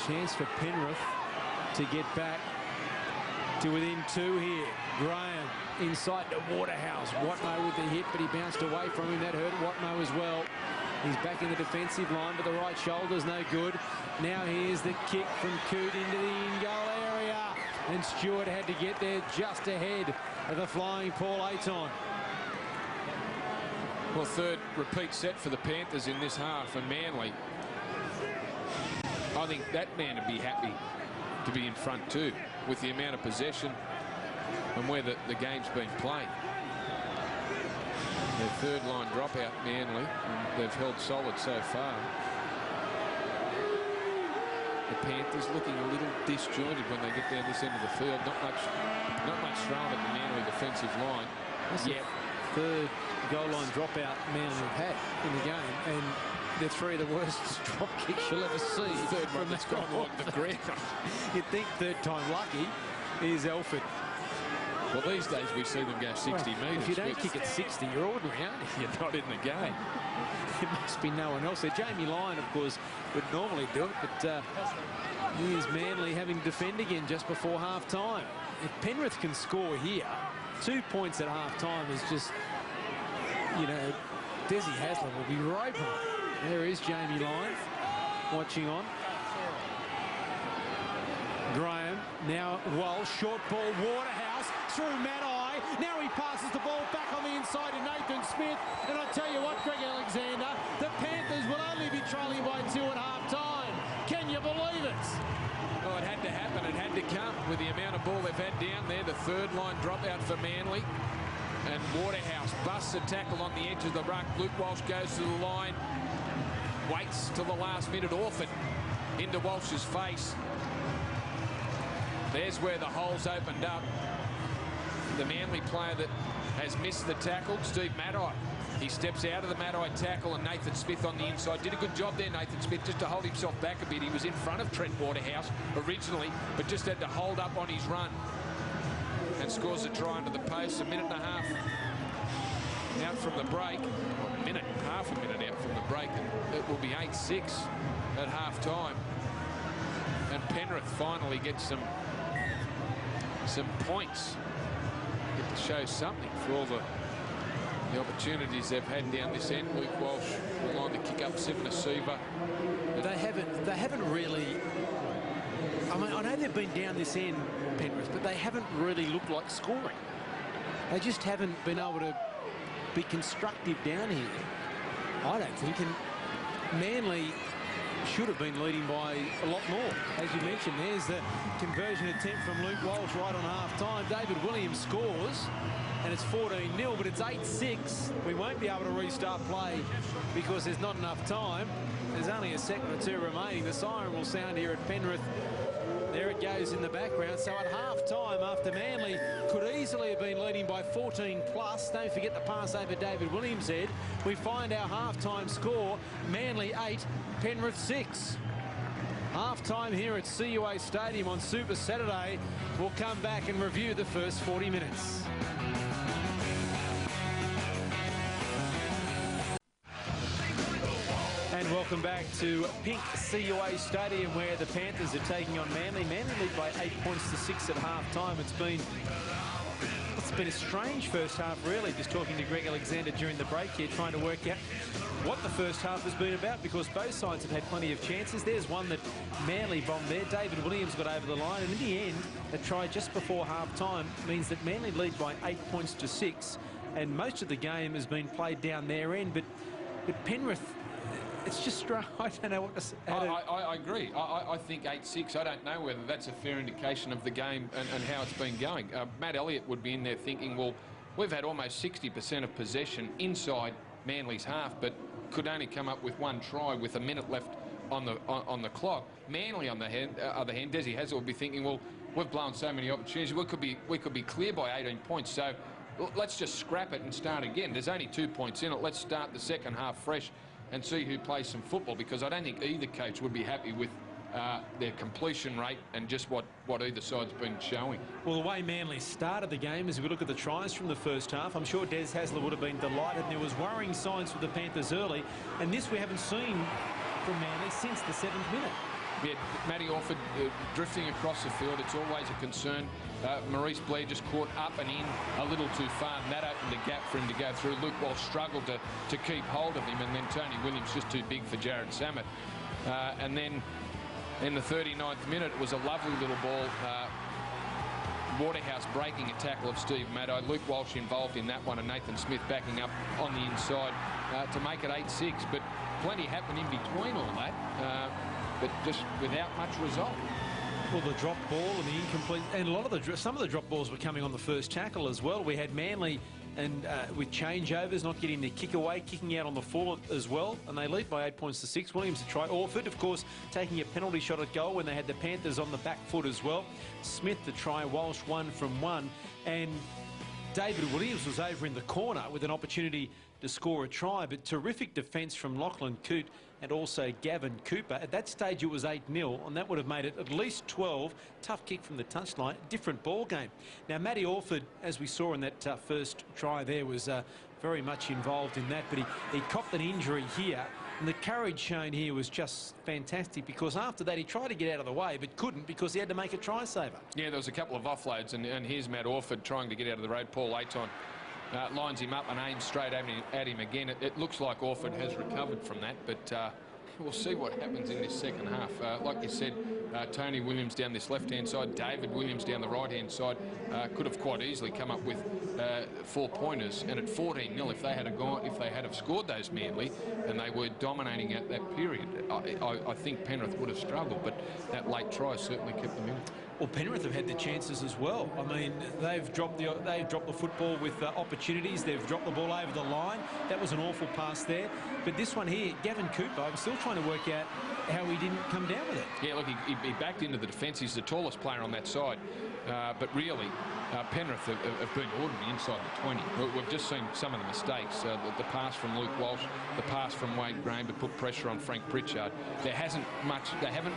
Chance for Penrith to get back to within two here. Graham inside to Waterhouse. Watmough with the hit, but he bounced away from him. That hurt Watmough as well. He's back in the defensive line, but the right shoulder's no good. Now here's the kick from Coote into the in-goal area. And Stewart had to get there just ahead of the flying Paul Ayton. Well, third repeat set for the Panthers in this half, and Manly, I think that man would be happy to be in front too, with the amount of possession and where the game's been played. Their third line dropout, Manly, and they've held solid so far. The Panthers looking a little disjointed when they get down this end of the field. Not much thrown at the Manly defensive line. That's the third goal line dropout Manly have had in the game, and they're three of the worst drop kicks you'll ever see. Third one that's gone along the ground. You'd think third time lucky is Elford. Well, these days we see them go 60 metres. If you don't kick at 60, you're ordinary, aren't you? You're not in the game. There must be no one else there. Jamie Lyon, of course, would normally do it, but here's Manly having to defend again just before half-time. If Penrith can score here, 2 points at half-time is just, you know, Desi Haslam will be roping. There is Jamie Lyon watching on. Graham, now Walsh, short ball, Waterhouse, through Maddai. Now he passes the ball back on the inside to Nathan Smith. And I tell you what, Greg Alexander, the Panthers will only be trailing by 2 at half-time. Can you believe it? Oh, it had to happen. It had to come with the amount of ball they've had down there. The third line dropout for Manly. And Waterhouse busts a tackle on the edge of the ruck. Luke Walsh goes to the line. Waits till the last minute. Orford into Walsh's face. There's where the hole's opened up. The Manly player that has missed the tackle, Steve Maddai. He steps out of the Maddai tackle, and Nathan Smith on the inside. Did a good job there, Nathan Smith, just to hold himself back a bit. He was in front of Trent Waterhouse originally, but just had to hold up on his run. And scores a try under the post. A minute and a half out from the break. Or a minute, half a minute out from the break. And it will be 8-6 at half-time. And Penrith finally gets some points. Get to show something for all the opportunities they've had down this end. Luke Walsh will line to kick up Sivanasiva. They haven't really. I mean, I know they've been down this end, Penrith, but they haven't really looked like scoring. They just haven't been able to be constructive down here, I don't think. And Manly should have been leading by a lot more. As you mentioned, there's the conversion attempt from Luke Walsh right on half-time. David Williams scores, and it's 14-0, but it's 8-6. We won't be able to restart play because there's not enough time. There's only a second or two remaining. The siren will sound here at Penrith. There it goes in the background. So at half-time, after Manly could easily have been leading by 14+, don't forget the pass over David Williams' head, we find our half-time score, Manly 8, Penrith 6. Half-time here at CUA Stadium on Super Saturday. We'll come back and review the first 40 minutes. And Welcome back to Pink CUA Stadium, where the Panthers are taking on Manly. Manly lead by 8 points to 6 at half-time. It's been a strange first half, really. Just talking to Greg Alexander during the break here, trying to work out what the first half has been about, because both sides have had plenty of chances. There's one that Manly bombed there. David Williams got over the line, and in the end, a try just before half-time means that Manly lead by 8 points to 6, and most of the game has been played down their end. But Penrith, it's just strange. I don't know what to say. I agree. I think 8-6. I don't know whether that's a fair indication of the game and how it's been going. Matt Elliott would be in there thinking, well, we've had almost 60% of possession inside Manly's half, but could only come up with one try with a minute left on the clock. Manly, on the other hand, Desi Hazard would be thinking, well, we've blown so many opportunities. We could be clear by 18 points. So let's just scrap it and start again. There's only 2 points in it. Let's start the second half fresh and see who plays some football, because I don't think either coach would be happy with their completion rate and just what either side's been showing. Well, the way Manly started the game, as we look at the tries from the first half, I'm sure Des Hasler would have been delighted. And there was worrying signs for the Panthers early, and this we haven't seen from Manly since the 7th minute. Yeah, Matty Orford drifting across the field. It's always a concern. Maurice Blair just caught up and in a little too far, and that opened a gap for him to go through. Luke Walsh struggled to keep hold of him, and then Tony Williams just too big for Jared Samet. And then in the 39th minute, it was a lovely little ball. Waterhouse breaking a tackle of Steve Maddow. Luke Walsh involved in that one, and Nathan Smith backing up on the inside to make it 8-6. But plenty happened in between all that, but just without much result. Well, the drop ball and the incomplete, and some of the drop balls were coming on the first tackle as well. We had Manly and with changeovers, not getting their kick away, kicking out on the full as well, and they lead by 8 points to 6. Williams to try. Orford, of course, taking a penalty shot at goal when they had the Panthers on the back foot as well. Smith to try. Walsh 1 from 1, and David Williams was over in the corner with an opportunity to score a try, but terrific defence from Lachlan Coote and also Gavin Cooper. At that stage, it was 8-0, and that would have made it at least 12. Tough kick from the touchline, different ball game. Now, Matty Orford, as we saw in that first try there, was very much involved in that, but he copped an injury here. And the courage shown here was just fantastic, because after that he tried to get out of the way but couldn't, because he had to make a try saver. Yeah, there was a couple of offloads, and here's Matt Orford trying to get out of the road. Paul Aiton lines him up and aims straight at him again. It looks like Orford has recovered from that, but we'll see what happens in this second half. Like you said, Tony Williams down this left-hand side, David Williams down the right-hand side could have quite easily come up with 4 pointers. And at 14-0, if they had have scored those Manly and they were dominating at that period, I think Penrith would have struggled. But that late try certainly kept them in. Well, Penrith have had the chances as well. I mean, they've dropped the football with opportunities. They've dropped the ball over the line. That was an awful pass there. But this one here, Gavin Cooper, I'm still trying to work out how he didn't come down with it. Yeah, look, he backed into the defence. He's the tallest player on that side. But really, Penrith have been ordinary inside the 20. We've just seen some of the mistakes. The pass from Luke Walsh, the pass from Wade Graham to put pressure on Frank Pritchard. They haven't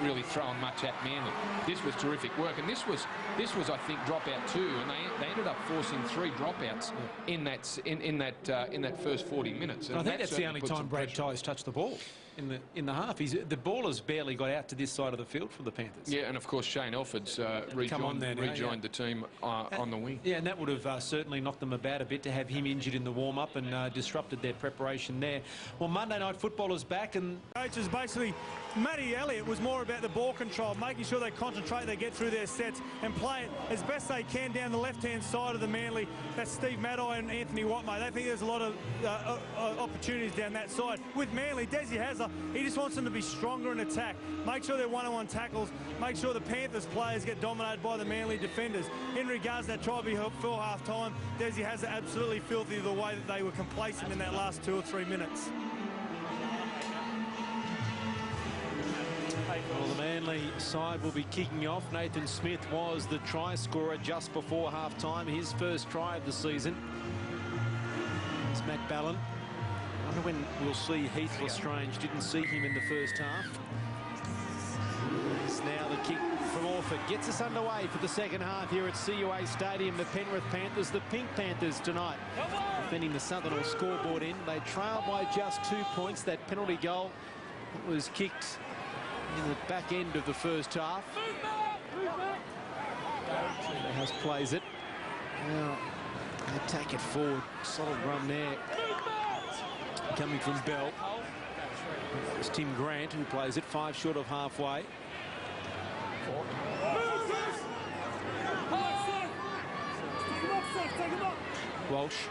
really thrown much at Manly. This was terrific work, and this was I think dropout 2, and they ended up forcing 3 dropouts in that first 40 minutes. And I think that's the only time Brad Tyers touched the ball in the half. The ball has barely got out to this side of the field for the Panthers. Yeah, and of course Shane Elford's rejoined the team on the wing. Yeah, and that would have certainly knocked them about a bit to have him injured in the warm-up and disrupted their preparation there. Well, Monday Night Football is back, and coaches basically, Matty Elliott was more about the ball control, making sure they concentrate, they get through their sets and play it as best they can down the left-hand side of the Manly. That's Steve Maddow and Anthony Watmate. They think there's a lot of opportunities down that side. With Manly, Desi Hazler, he just wants them to be stronger in attack, make sure they're one-on-one tackles, make sure the Panthers players get dominated by the Manly defenders. In regards to that try before half-time, Desi Hazler absolutely filthy the way that they were complacent in that last 2 or 3 minutes. Well, the Manly side will be kicking off. Nathan Smith was the try scorer just before half-time, his first try of the season. It's Matt Ballin. I wonder when we'll see Heath Lestrange. Didn't see him in the first half. It's now the kick from Orford. Gets us underway for the second half here at CUA Stadium. The Penrith Panthers, the Pink Panthers tonight, defending the Southern All scoreboard in. They trail by just 2 points. That penalty goal It was kicked in the back end of the first half. House plays it. Now they take it forward. Solid run there. Coming from Bell. It was Tim Grant who plays it 5 short of halfway. Walsh.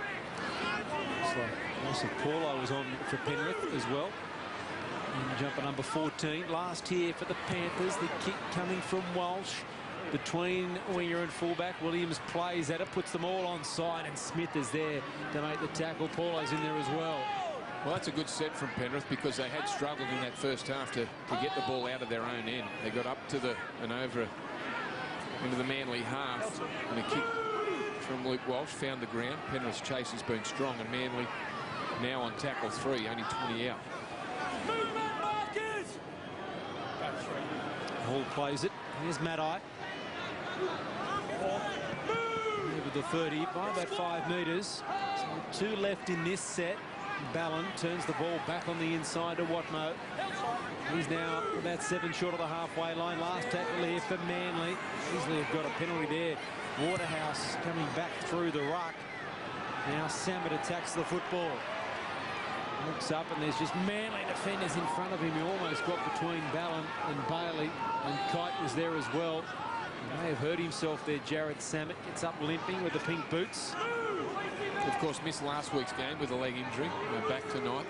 So Paulo was on for Penrith as well. And jumper number 14. Last here for the Panthers. The kick coming from Walsh. Between winger and fullback, Williams plays at it, puts them all on side, and Smith is there to make the tackle. Paulo's in there as well. Well, that's a good set from Penrith because they had struggled in that first half to get the ball out of their own end. They got up to the and over into the Manly half, and a kick from Luke Walsh found the ground. Penrith's chase has been strong, and Manly now on tackle 3, only 20 out. Hall plays it. Here's Maddai. Over the 30 by about 5 metres. So 2 left in this set. Ballon turns the ball back on the inside to Watmo. He's now about 7 short of the halfway line. Last tackle here for Manly. Easily have got a penalty there. Waterhouse coming back through the ruck. Now Samet attacks the football. Looks up and there's just Manly defenders in front of him. He almost got between Ballon and Bailey, and Kite was there as well. He may have hurt himself there. Jared Samet gets up limping with the pink boots. Of course, missed last week's game with a leg injury. Back tonight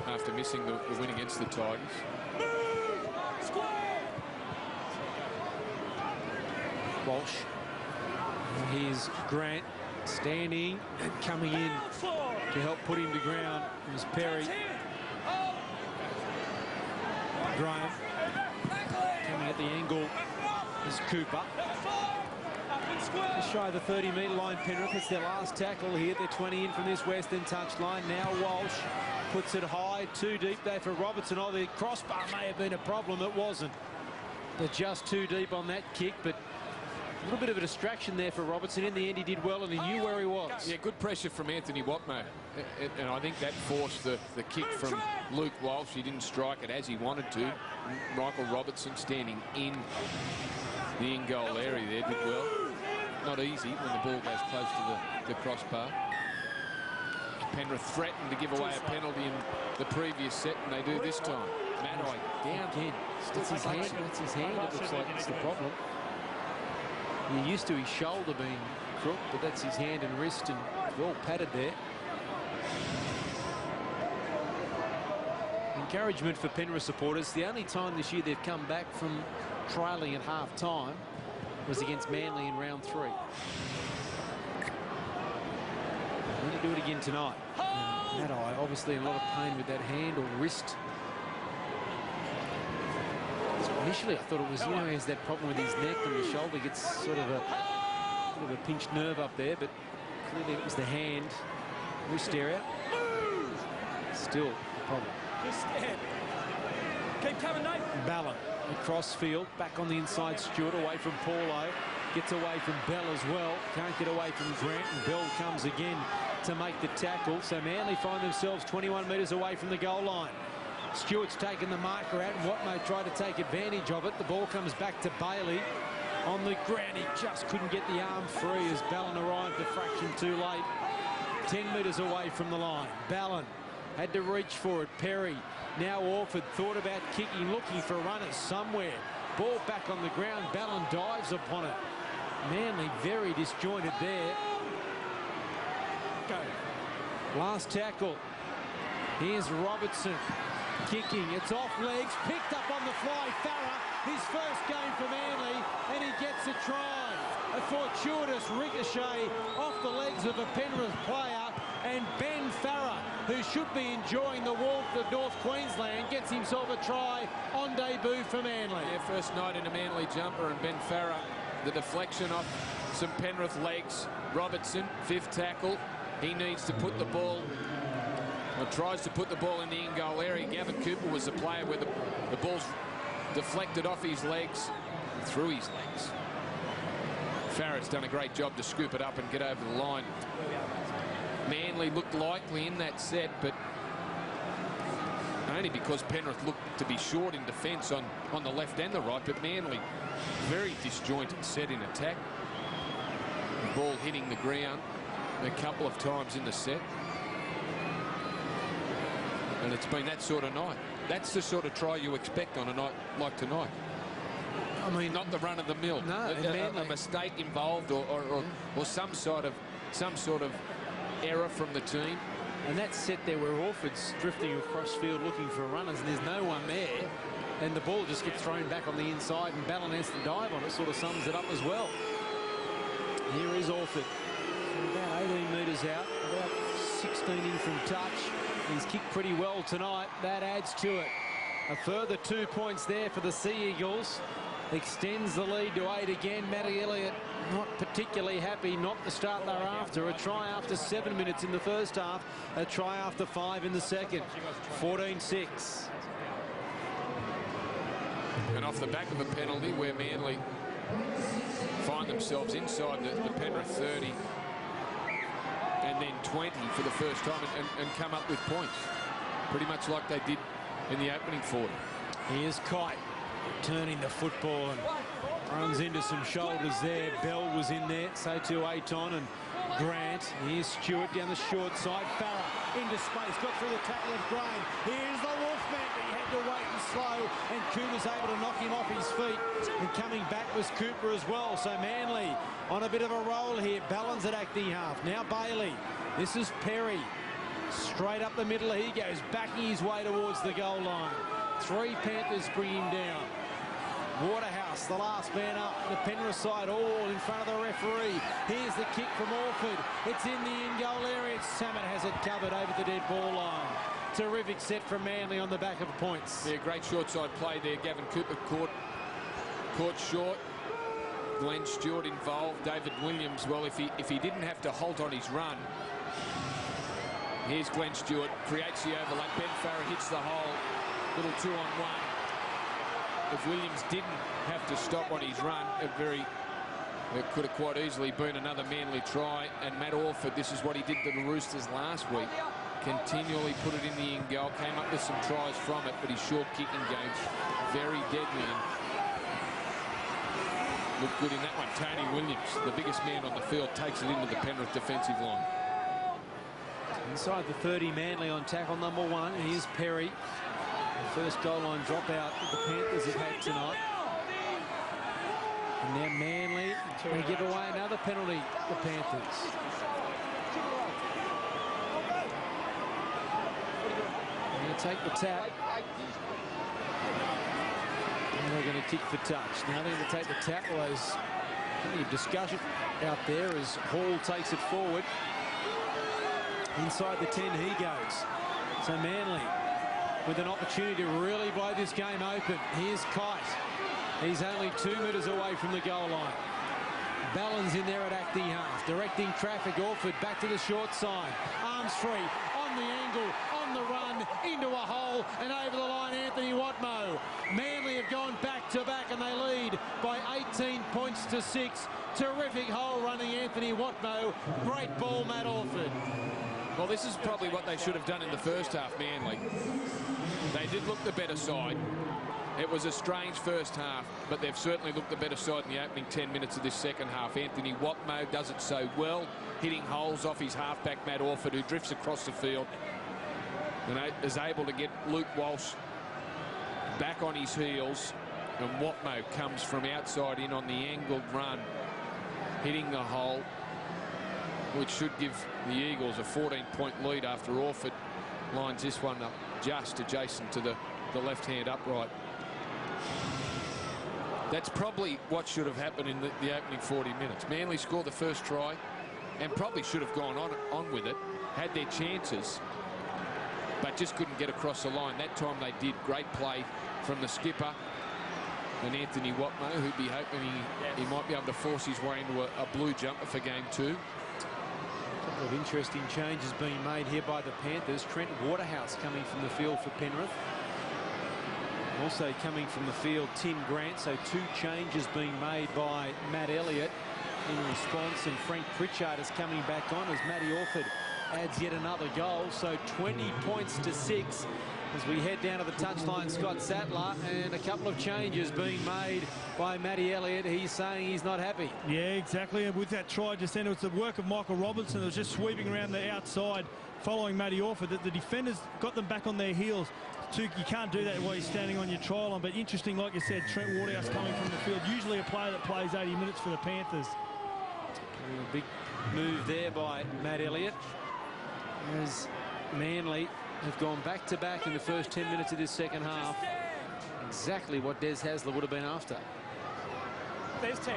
after missing the win against the Tigers. Walsh. And here's Grant standing and coming in to help put him to ground. It was Perry. Graham coming at the angle is Cooper. Just shy of the 30-metre line, Penrith. It's their last tackle here. They're 20 in from this western touch line. Now Walsh puts it high, too deep there for Robertson. Oh, the crossbar may have been a problem. It wasn't. They're just too deep on that kick, but a little bit of a distraction there for Robertson. In the end, he did well, and he knew where he was. Yeah, good pressure from Anthony Watmo. And I think that forced the kick from Luke Walsh. He didn't strike it as he wanted to. Michael Robertson standing in the in-goal area there did well. Not easy when the ball goes close to the crossbar. Penrith threatened to give away a penalty in the previous set, and they do this time. Maddai down again. It's his hand. It's his hand. It looks like it's the problem. You're used to his shoulder being crooked, but that's his hand and wrist, and well padded there. Encouragement for Penrith supporters. The only time this year they've come back from trailing at half-time was against Manly in round 3. We're going to do it again tonight. Maddai obviously in a lot of pain with that hand or wrist. Initially, I thought it was, he has that problem with his neck and the shoulder gets sort of a pinched nerve up there, but clearly it was the hand, wrist area. Still a problem. Keep coming, Nate. Ballon across field, back on the inside. Stewart away from Paulo, gets away from Bell as well. Can't get away from Grant, and Bell comes again to make the tackle. So Manly find themselves 21 metres away from the goal line. Stewart's taken the marker out, and Watmo tried to take advantage of it. The ball comes back to Bailey on the ground. He just couldn't get the arm free as Ballon arrived a fraction too late. 10 metres away from the line. Ballon had to reach for it. Perry, now Orford, thought about kicking, looking for runners somewhere. Ball back on the ground. Ballon dives upon it. Manly very disjointed there. Go. Last tackle. Here's Robertson. Kicking, it's off legs, picked up on the fly. Farah, his first game for Manly, and he gets a try. A fortuitous ricochet off the legs of a Penrith player, and Ben Farah, who should be enjoying the warmth of North Queensland, gets himself a try on debut for Manly. Yeah, first night in a Manly jumper, and Ben Farah, the deflection off some Penrith legs. Robertson, 5th tackle. He needs to put the ball, or tries to put the ball in the in-goal area. Gavin Cooper was the player where the ball's deflected off his legs, through his legs. Farah's done a great job to scoop it up and get over the line. Manly looked likely in that set, but only because Penrith looked to be short in defence on the left and the right, but Manly very disjointed set in attack. The ball hitting the ground a couple of times in the set. And it's been that sort of night. That's the sort of try you expect on a night like tonight. I mean, not the run of the mill. No, a mistake involved, or some sort of error from the team. And that set there where Orford's drifting across field looking for runners, and there's no one there, and the ball just gets thrown back on the inside, and Ballon has to dive on it. Sort of sums it up as well. Here is Orford, about 18 metres out, about 16 in from touch. He's kicked pretty well tonight. That adds to it. A further 2 points there for the Sea Eagles. Extends the lead to 8 again. Matty Elliott not particularly happy. Not the start they're after. A try after 7 minutes in the first half. A try after 5 in the second. 14-6. And off the back of a penalty where Manly find themselves inside the Penrith 30 and then 20 for the first time and come up with points. Pretty much like they did in the opening 40. Here's Kite turning the football and runs into some shoulders there. Bell was in there, so too Aiton and Grant. Here's Stewart down the short side. Farah into space, got through the tackle of Graham. Here's the Wolfman, but he had to wait and slow, and Cooper's able to knock him off his feet. And coming back was Cooper as well. So Manly on a bit of a roll here. Ballons at acting half. Now Bailey. This is Perry. Straight up the middle he goes, backing his way towards the goal line. 3 Panthers bring him down. Waterhouse, the last man up, the Penrith side all in front of the referee. Here's the kick from Orford. It's in the in-goal area. Samet has it covered over the dead ball line. Terrific set from Manly on the back of points. Yeah, great short side play there. Gavin Cooper caught short. Glenn Stewart involved. David Williams, well, if he didn't have to halt on his run. Here's Glenn Stewart, creates the overlap. Ben Farah hits the hole. Little 2-on-1. If Williams didn't have to stop on his run, it could have quite easily been another Manly try. And Matt Orford, this is what he did to the Roosters last week. Continually put it in the in-goal, came up with some tries from it, but his short kicking game's very deadly. And looked good in that one. Tony Williams, the biggest man on the field, takes it into the Penrith defensive line. Inside the 30, Manly on tackle number 1. And here's Perry. The first goal line dropout that the Panthers have had tonight. And now Manly, they give away another penalty, the Panthers. They're going to take the tap. And they're going to kick for touch. Now they're going to take the tap. Well, there's plenty of discussion out there as Hall takes it forward. Inside the 10 he goes. So Manly with an opportunity to really blow this game open. Here's Kite. He's only 2 metres away from the goal line. Ballon's in there at acting half, directing traffic. Orford back to the short side. Arms free, on the angle, on the run, into a hole, and over the line, Anthony Watmoe. Manly have gone back to back, and they lead by 18 points to 6. Terrific hole running, Anthony Watmoe. Great ball, Matt Orford. Well, this is probably what they should have done in the first half, Manly. They did look the better side. It was a strange first half, but they've certainly looked the better side in the opening 10 minutes of this second half. Anthony Watmoe does it so well, hitting holes off his halfback, Matt Orford, who drifts across the field and is able to get Luke Walsh back on his heels. And Watmoe comes from outside in on the angled run, hitting the hole, which should give the Eagles a 14-point lead after Orford lines this one up just adjacent to the left-hand upright. That's probably what should have happened in the opening 40 minutes. Manly scored the first try and probably should have gone on with it, had their chances, but just couldn't get across the line. That time they did. Great play from the skipper and Anthony Watmoe, who'd be hoping he might be able to force his way into a blue jumper for game 2. A couple of interesting changes being made here by the Panthers. Trent Waterhouse coming from the field for Penrith. Also coming from the field, Tim Grant. So 2 changes being made by Matt Elliott in response. And Frank Pritchard is coming back on as Matty Orford adds yet another goal. So 20 points to 6 as we head down to the touchline. Scott Sattler, and a couple of changes being made by Matty Elliott. He's saying he's not happy. Yeah, exactly. And with that try just then, it was the work of Michael Robertson. It was just sweeping around the outside, following Matty Orford. That the defenders got them back on their heels. You can't do that while you're standing on your try line. But interesting, like you said, Trent Waterhouse coming from the field. Usually a player that plays 80 minutes for the Panthers. A big move there by Matt Elliott, as Manly have gone back-to-back in the first 10 minutes of this second half. Exactly what Des Hasler would have been after. There's 10.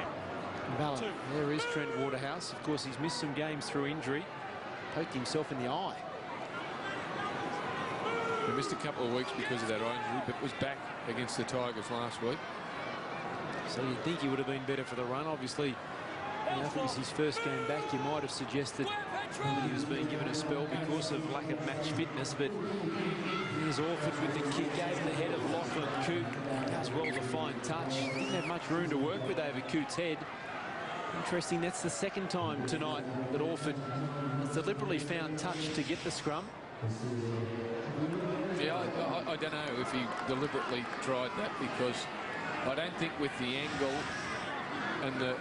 Ballon. There is Trent Waterhouse. Of course, he's missed some games through injury. Poked himself in the eye. He missed a couple of weeks because of that eye injury, but was back against the Tigers last week. So you'd think he would have been better for the run. Obviously, I think it was his first game back. You might have suggested that he was being given a spell because of lack of match fitness. But here's Orford with the kick over the head of Lachlan Coote. As well as a fine touch. Didn't have much room to work with over Coote's head. Interesting, that's the second time tonight that Orford has deliberately found touch to get the scrum. Yeah, I don't know if he deliberately tried that, because I don't think with the angle and the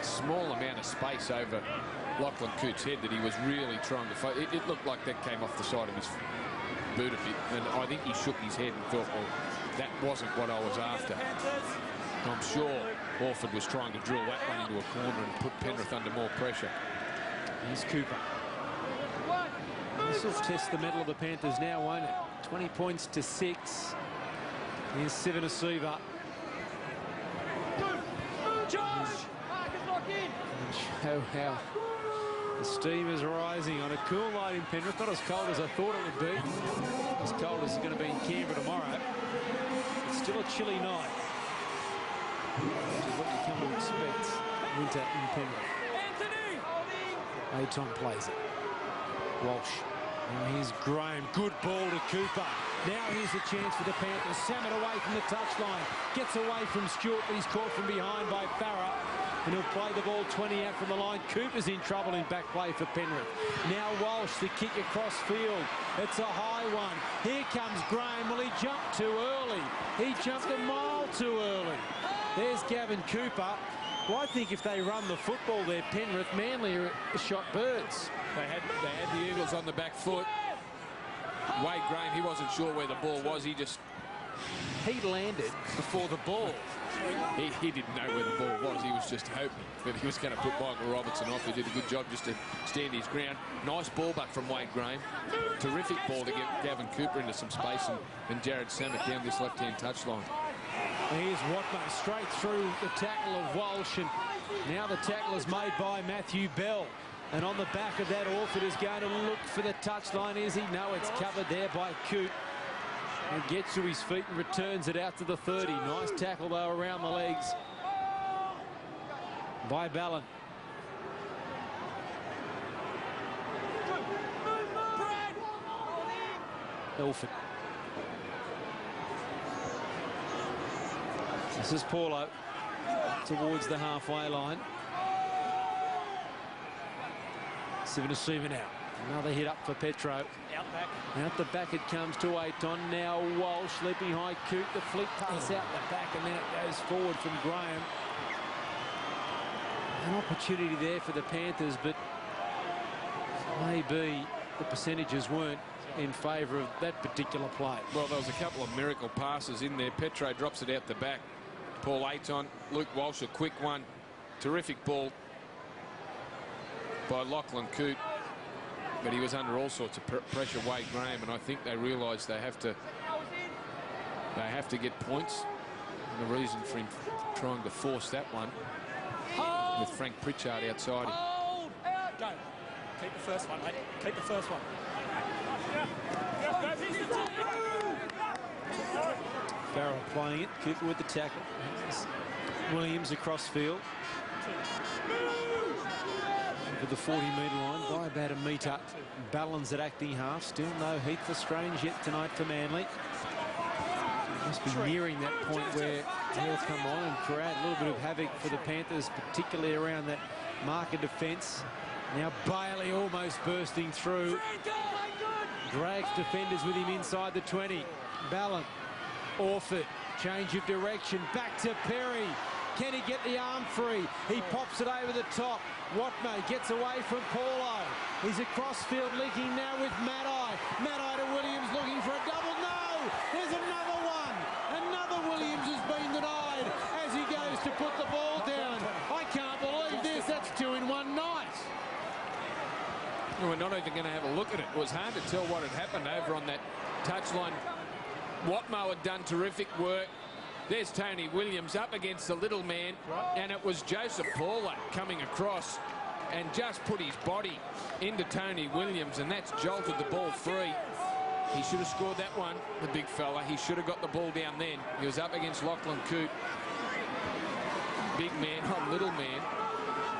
small amount of space over Lachlan Coote's head that he was really trying to fight. It looked like that came off the side of his boot a bit, and I think he shook his head and thought, well, that wasn't what I was after. I'm sure Orford was trying to drill that one into a corner and put Penrith under more pressure. Here's Cooper. This will test the mettle of the Panthers now, won't it? 20 points to 6. Here's Sivanasiva. Show how the steam is rising on a cool night in Penrith. Not as cold as I thought it would be. As cold as it's going to be in Canberra tomorrow. It's still a chilly night, which is what you come to expect winter in Penrith. Aton plays it. Walsh. Now here's Graham. Good ball to Cooper. Now here's the chance for the Panthers. Salmon away from the touchline. Gets away from Stewart, but he's caught from behind by Farah. And he'll play the ball 20 out from the line. Cooper's in trouble in back play for Penrith. Now Walsh, the kick across field. It's a high one. Here comes Graham. Well, he jumped too early. He jumped a mile too early. There's Gavin Cooper. Well, I think if they run the football there, Penrith, Manly are shot birds. They had the Eagles on the back foot. Wade Graham, he wasn't sure where the ball was. He landed before the ball. He didn't know where the ball was. He was just hoping that he was going to put Michael Robertson off. He did a good job just to stand his ground. Nice ball back from Wade Graham. Terrific ball to get Gavin Cooper into some space, and Jared Samet down this left-hand touchline. Here's Watmo straight through the tackle of Walsh, and now the tackle is made by Matthew Bell. And on the back of that, Orford is going to look for the touchline. Is he? No, it's covered there by Coote. And gets to his feet and returns it out to the 30. Nice tackle, though, around the legs by Ballon. Elford. This is Paulo towards the halfway line. Sivanasiva now. Another hit up for Petro. Out back. Out the back it comes to Aton. Now Walsh led behind Coote. The flick pass out the back, and then it goes forward from Graham. An opportunity there for the Panthers, but maybe the percentages weren't in favour of that particular play. Well, there was a couple of miracle passes in there. Petro drops it out the back. Paul Aton, Luke Walsh, a quick one. Terrific ball by Lachlan Coote. But he was under all sorts of pressure, Wade Graham, and I think they realised they have to get points. And the reason for him trying to force that one with Frank Pritchard outside him. Hold out. Go. Keep the first one, mate. Keep the first one. Farrell playing it. Cooper with the tackle. Williams across field. With the 40-metre line by about a metre. Ballon's at acting half. Still no Heath for Strange yet tonight for Manly. Must be nearing that point where he'll come on and create a little bit of havoc for the Panthers, particularly around that marker defence. Now Bailey almost bursting through. Drags defenders with him inside the 20. Ballon. Orford. Change of direction. Back to Perry. Can he get the arm free? He pops it over the top. Watmo gets away from Paulo. He's across field linking now with Maddai. Maddai to Williams looking for a double. No! There's another one. Another Williams has been denied as he goes to put the ball down. I can't believe this. That's 2 in one night. Well, we're not even going to have a look at it. It was hard to tell what had happened over on that touchline. Watmo had done terrific work. There's Tony Williams up against the little man, and it was Joseph Paulo coming across and just put his body into Tony Williams, and that's jolted the ball free. He should have scored that one, the big fella. He should have got the ball down then. He was up against Lachlan Coote. Big man, not little man.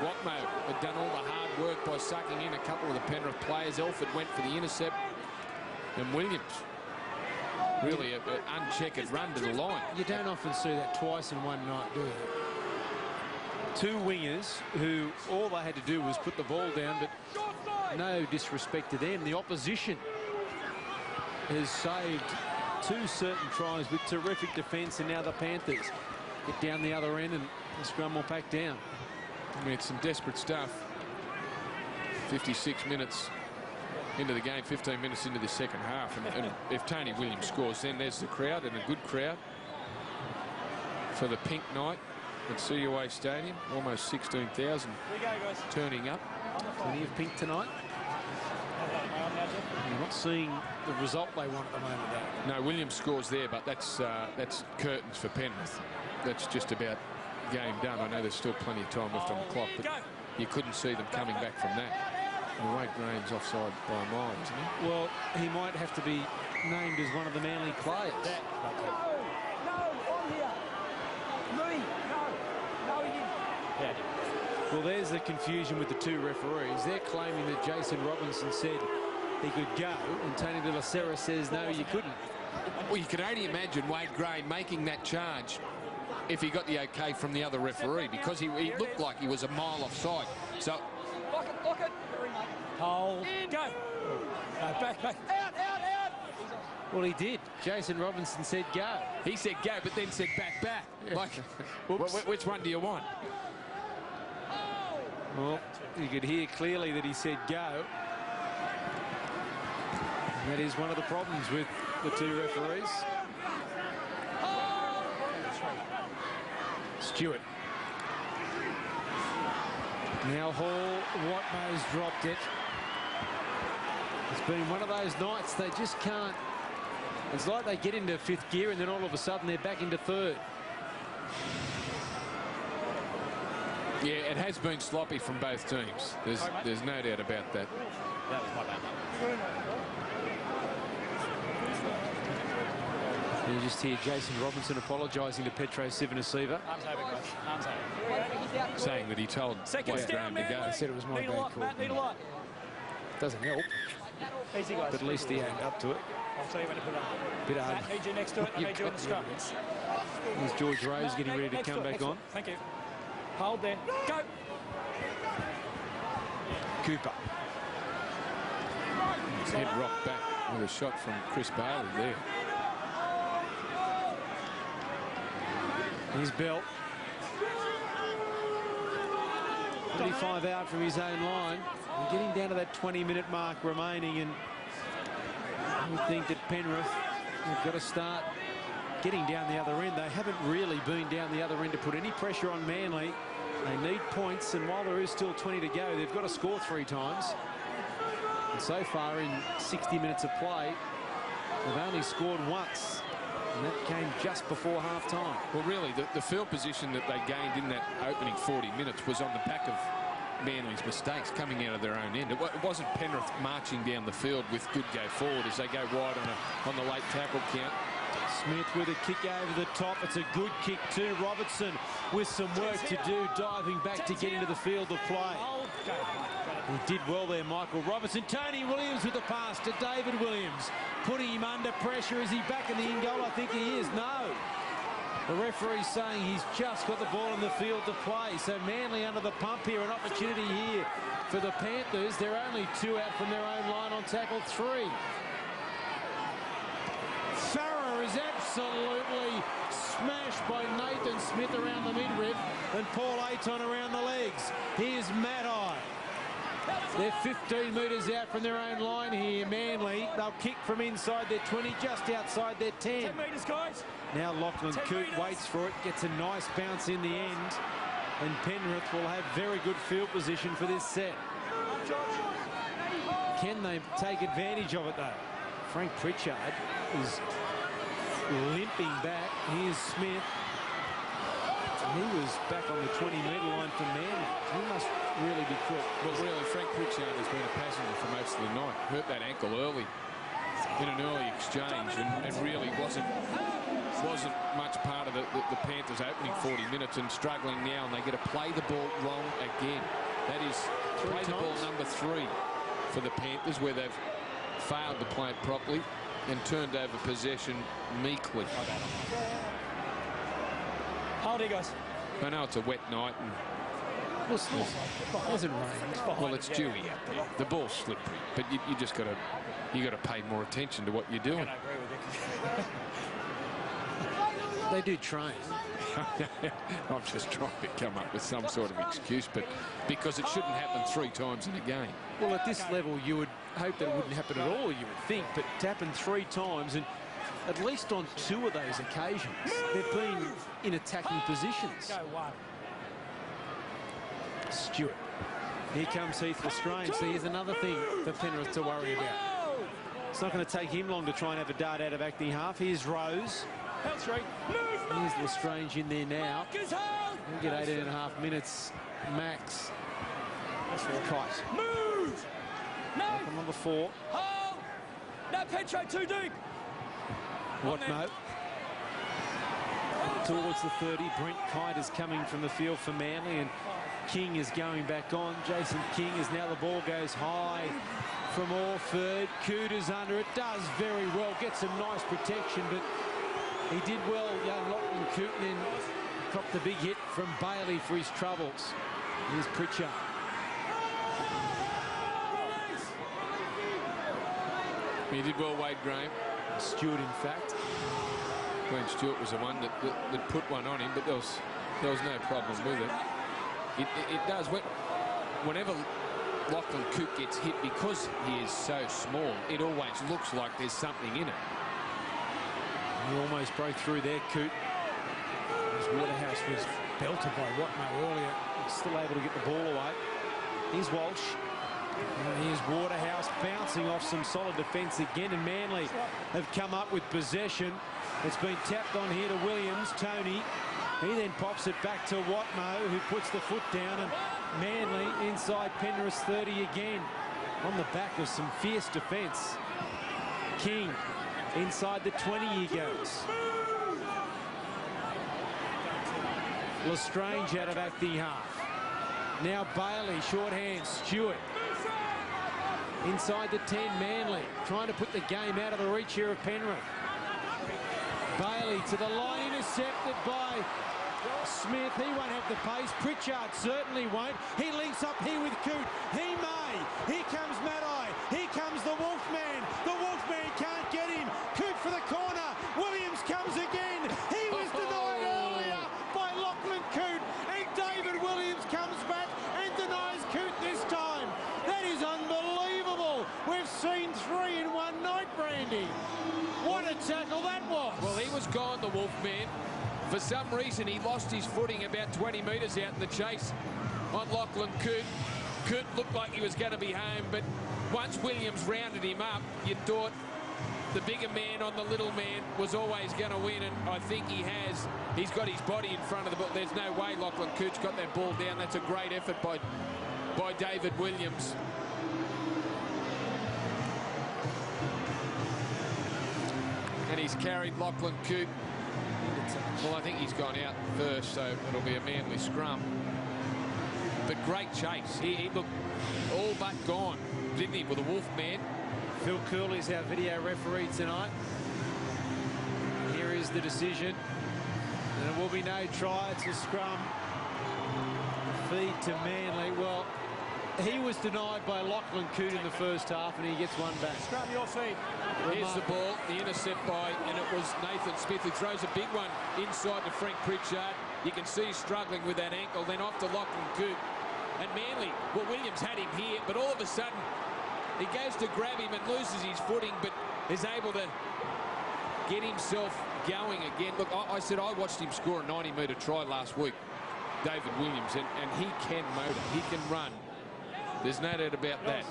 Watmo had done all the hard work by sucking in a couple of the Penrith players. Elford went for the intercept, and Williams really an uncheckered run to the line. You don't often see that twice in one night, do you? Two wingers who all they had to do was put the ball down, but no disrespect to them. The opposition has saved 2 certain tries with terrific defence, and now the Panthers get down the other end and the scrum will pack down. I mean, it's some desperate stuff. 56 minutes into the game, 15 minutes into the second half, and if Tony Williams scores, then there's the crowd, and a good crowd for the pink night at CUA Stadium. Almost 16,000 turning up. Plenty of pink tonight. You're not seeing the result they want at the moment, though. No, Williams scores there, but that's curtains for Penrith. That's just about game done. I know there's still plenty of time left on the clock, but you couldn't see them coming back from that. Well, Wade Graham's offside by a mile, isn't he? Well, he might have to be named as one of the Manly players. Well, there's the confusion with the 2 referees. They're claiming that Jason Robinson said he could go, and Tony De La Serra says, no, you couldn't. Well, you can only imagine Wade Graham making that charge if he got the okay from the other referee, because he looked like he was a mile offside. So, Lock it. Hold. Go. Back. Out. Well, he did. Jason Robinson said go. He said go, but then said back. Yeah. Like, which one do you want? Well, you could hear clearly that he said go. And that is one of the problems with the 2 referees. Stewart. Now Hall, Watmo's dropped it. It's been one of those nights they just can't. It's like they get into 5th gear and then all of a sudden they're back into 3rd. Yeah, it has been sloppy from both teams. There's no doubt about that. That was my bad. You just hear Jason Robinson apologising to Petro Sivanasiva. Arms over, Chris. Arms over. Saying that he told Wade Graham to go. He said it was my bad call. Need a lot. Doesn't help. Easy, guys. But at least he ain't up to it. I'll tell you when to put it on. Bit hard. Matt, need you next to it. I need you in the scrum. There's George Rose getting ready to come back on. Thank you. Hold there. Go. Cooper. His head rocked back with a shot from Chris Bailey there. Here's Bell. 35 out from his own line. We're getting down to that 20-minute mark remaining, and we think that Penrith have got to start getting down the other end. They haven't really been down the other end to put any pressure on Manly. They need points, and while there is still 20 to go, they've got to score 3 times. And so far in 60 minutes of play, they've only scored once. And that came just before half-time. Well, really, the field position that they gained in that opening 40 minutes was on the back of Manly's mistakes coming out of their own end. It wasn't Penrith marching down the field with good go forward as they go wide on the late tackle count. Smith with a kick over the top. It's a good kick too. Robertson with some work to do, diving back to get into the field of play. He did well there, Michael Robertson. Tony Williams with the pass to David Williams, putting him under pressure. Is he back in the in goal? I think he is. No. The referee's saying he's just got the ball on the field to play. So Manly under the pump here. An opportunity here for the Panthers. They're only 2 out from their own line on tackle 3. Farah is absolutely smashed by Nathan Smith around the midriff and Paul Ayton around the legs. Here's Matai. They're 15 metres out from their own line here. Manly, they'll kick from inside their 20, just outside their 10. 10 metres, guys. Now Lachlan Coote waits for it, gets a nice bounce in the end, and Penrith will have very good field position for this set. Can they take advantage of it though? Frank Pritchard is limping back. Here's Smith. He was back on the 20-metre line for Manly. He must really be quick. Well, really, Frank Pritchard has been a passenger for most of the night. Hurt that ankle early in an early exchange and really wasn't much part of the Panthers' opening 40 minutes and struggling now, and they get to play the ball wrong again. That is play the ball number 3 for the Panthers, where they've failed to play it properly and turned over possession meekly. Hold it, guys. I know it's a wet night and Hasn't rained. well, it's dewy out there. The ball's slippery, but you just got to pay more attention to what you're doing. I agree with you. They do train. I'm just trying to come up with some sort of excuse, but because it shouldn't happen 3 times in a game. Well, at this level, you would hope that it wouldn't happen at all, you would think, but it's happened 3 times, and at least on 2 of those occasions, they've been in attacking positions. Go 1. Stewart. Here comes Heath Lestrange. So here's another thing for Penrith to worry about. It's not going to take him long to try and have a dart out of acting half. Here's Rose. Here's Lestrange in there now. He'll get 18.5 minutes max. Kite. Move! No! From number 4. Hold! No, Petro, too deep! Watmo. Towards the 30. Brent Kite is coming from the field for Manly, and King is going back on. Jason King is now, the ball goes high from Orford. Cooter's under it, does very well, gets some nice protection, but he did well, young Lachlan Coote, and then copped the big hit from Bailey for his troubles. Here's Pritchard. He did well, Wade Graham. Stewart, in fact. Glenn Stewart was the one that put one on him, but there was no problem with it. It does. Whenever Lachlan Coote gets hit, because he is so small, it always looks like there's something in it. He almost broke through there, Coote. His Waterhouse was belted by Watmo earlier. He's still able to get the ball away. Here's Walsh. And here's Waterhouse bouncing off some solid defence again, and Manly have come up with possession. It's been tapped on here to Williams. Tony. He then pops it back to Watmo, who puts the foot down, and Manly inside Penrith's 30 again. On the back of some fierce defence. King inside the 20 he goes. Lestrange out of acting half. Now Bailey, short hand, Stewart. Inside the 10, Manly, trying to put the game out of the reach here of Penrith. Bailey to the line, intercepted by Smith. He won't have the pace. Pritchard certainly won't. He links up here with Coote. He may. Here comes Matai. Here comes the Wolfman. The Wolfman can't get him. Coote for the corner. Williams comes again. He was denied earlier by Lachlan Coote. And David Williams comes back and denies Coote this time. That is unbelievable. We've seen 3 in one night, Brandy. What a tackle that was. Well, he was gone, the Wolfman. For some reason, he lost his footing about 20 metres out in the chase on Lachlan Coote. Coote looked like he was going to be home, but once Williams rounded him up, you thought the bigger man on the little man was always going to win, and I think he has. He's got his body in front of the ball. There's no way Lachlan Coote's got that ball down. That's a great effort by David Williams. And he's carried Lachlan Coote. Well, I think he's gone out first, so it'll be a Manly scrum. But great chase. He looked all but gone, didn't he, with the Wolfman? Phil Cooley's our video referee tonight. Here is the decision. And it will be no try. It's a scrum. Feed to Manly. Well, he was denied by Lachlan Coote in the first half, and he gets one back. Scrum your feet. Here's the ball, the intercept by, and it was Nathan Smith who throws a big one inside to Frank Pritchard. You can see he's struggling with that ankle, then off to Lachlan Coote. And Manly, well, Williams had him here, but all of a sudden, he goes to grab him and loses his footing, but is able to get himself going again. Look, I said I watched him score a 90-metre try last week, David Williams, and he can motor, he can run. There's no doubt about that.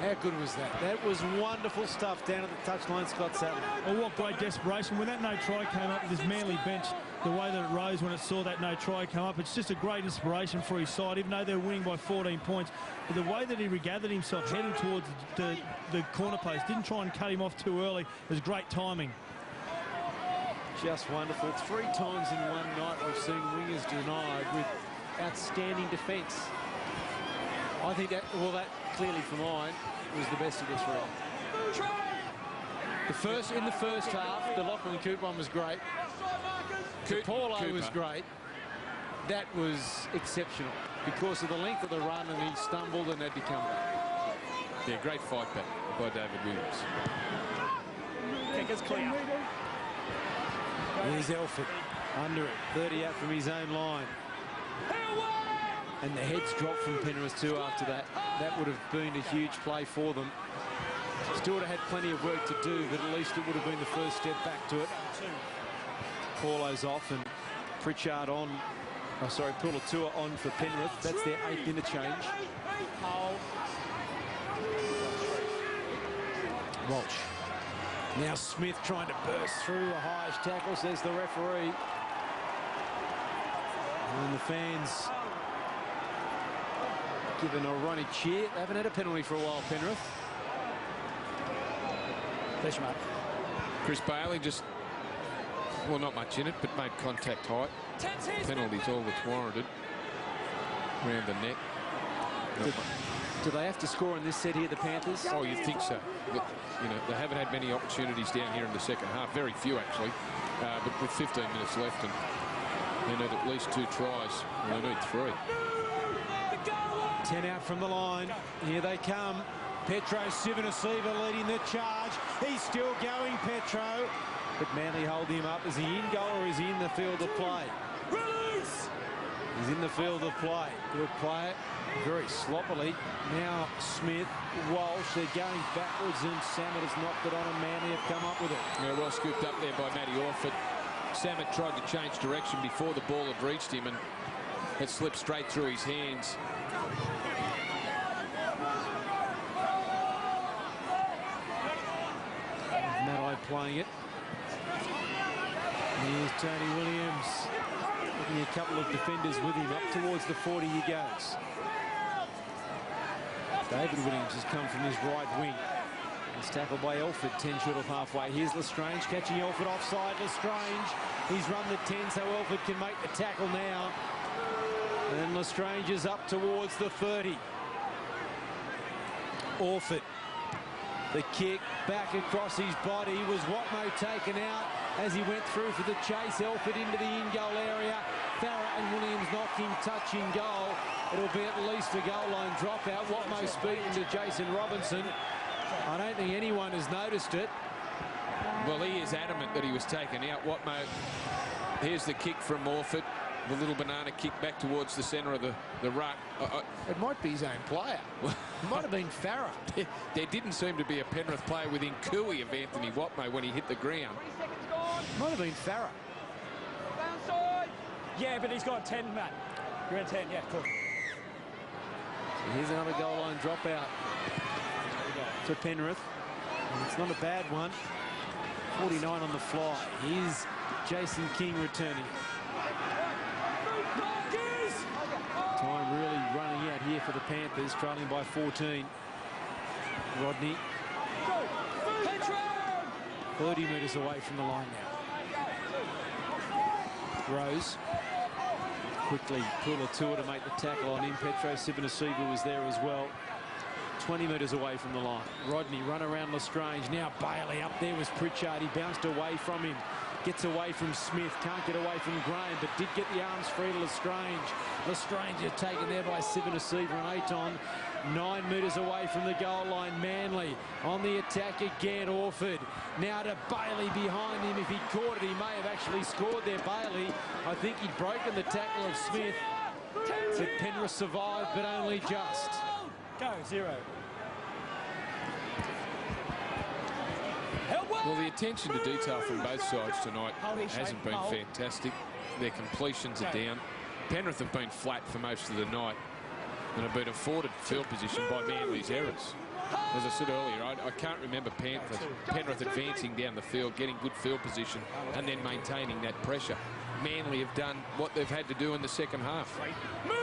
How good was that? That was wonderful stuff down at the touchline, Scott Sattler. Oh, what great desperation. When that no try came up with this Manly bench, the way that it rose when it saw that no try come up, it's just a great inspiration for his side, even though they're winning by 14 points. But the way that he regathered himself, heading towards the corner post, didn't try and cut him off too early. It was great timing. Just wonderful. 3 times in one night we've seen wingers denied with outstanding defence. I think that, well, that clearly for mine was the best of the 3. In the first half, the Lachlan Coote one was great. Paulo was great. That was exceptional because of the length of the run, and he stumbled and had to come back. Yeah, great fight back by David Williams. Kick is clear. Here's Elford under it, 30 out from his own line. And the heads dropped from Penrith too after that. That would have been a huge play for them. Still would have had plenty of work to do, but at least it would have been the first step back to it. Paulo's off and Pritchard on. Oh, sorry, Pulatua on for Penrith. That's their 8th interchange. Walsh. Now Smith trying to burst through a high tackle, says the referee. And the fans giving a runny cheer. They haven't had a penalty for a while, Penrith. Pleasure, mate. Chris Bailey just, well, not much in it, but made contact height. Penalty's all that's warranted. Around the neck. Do they have to score in this set here, the Panthers? Oh, you'd think so. Look, you know, they haven't had many opportunities down here in the second half. Very few, actually. But with 15 minutes left, and they need at least 2 tries. And they need 3. 10 out from the line. Here they come. Petro Sivanasiva leading the charge. He's still going, Petro. But Manly hold him up. Is he in goal or is he in the field of play? Release! He's in the field of play. He'll play it very sloppily. Now Smith, Walsh, they're going backwards, and Samet has knocked it on, and Manly have come up with it. Yeah, well scooped up there by Matty Orford. Samet tried to change direction before the ball had reached him, and it slipped straight through his hands. Matai playing it. Here's Tony Williams. Looking a couple of defenders with him. Up towards the 40 he goes. David Williams has come from his right wing. He's tackled by Elford, 10 short of halfway. Here's Lestrange catching Elford offside. Lestrange, he's run the 10, so Elford can make the tackle now. And Lestrange is up towards the 30. Orford. The kick back across his body. Was Watmo taken out as he went through for the chase? Elford into the in-goal area. Farah and Williams knocking, touching goal. It'll be at least a goal line dropout. Watmo speaking to Jason Robinson. I don't think anyone has noticed it. Well, he is adamant that he was taken out. Watmo, here's the kick from Orford. The little banana kick back towards the centre of the ruck. It might be his own player. It might have been Farah. There didn't seem to be a Penrith player within cooey of Anthony Watmo when he hit the ground. Might have been Farah. Yeah, but he's got 10, Matt. You're in 10, yeah, cool. So here's another goal line dropout for Penrith. And it's not a bad one. 49 on the fly. Here's Jason King returning. Time really running out here for the Panthers, trailing by 14. Rodney. 30 metres away from the line now. Rose. Quickly Pulatua to make the tackle on him. Petro Sivanasiva was there as well. 20 metres away from the line. Rodney run around Lestrange. Now Bailey up there was Pritchard. He bounced away from him. Gets away from Smith. Can't get away from Graham, but did get the arms free to Lestrange. Lestrange is taken there by Sivanasiva and Aton. 9 metres away from the goal line. Manly on the attack again. Orford now to Bailey behind him. If he caught it, he may have actually scored there. Bailey, I think he'd broken the tackle of Smith. But Penrith survived, but only just. Go, 0. Well, the attention to detail from both sides tonight hasn't been fantastic. Their completions are down. Penrith have been flat for most of the night and have been afforded field position by Manly's errors. As I said earlier, I can't remember Penrith advancing down the field, getting good field position and then maintaining that pressure. Manly have done what they've had to do in the second half.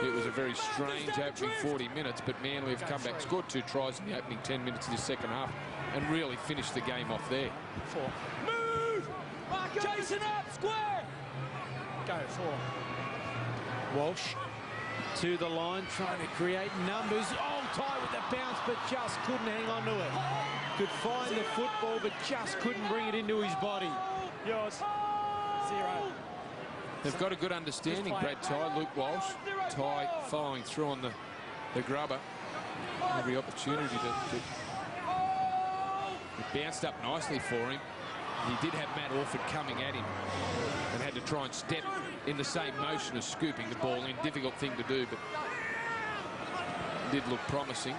It was a very strange opening 40 minutes, but Manly have come back, scored 2 tries in the opening 10 minutes of the second half and really finished the game off there. 4. Move! Jason up, square! Go, 4. Walsh to the line, trying to create numbers. Oh, tight with the bounce, but just couldn't hang on to it. Could find the football, but just couldn't bring it into his body. Yours. 0. They've got a good understanding, Brad Ty, Luke Walsh. Ty following through on the grubber. Every opportunity to it bounced up nicely for him. He did have Matt Orford coming at him and had to try and step in the same motion as scooping the ball in. Difficult thing to do, but did look promising.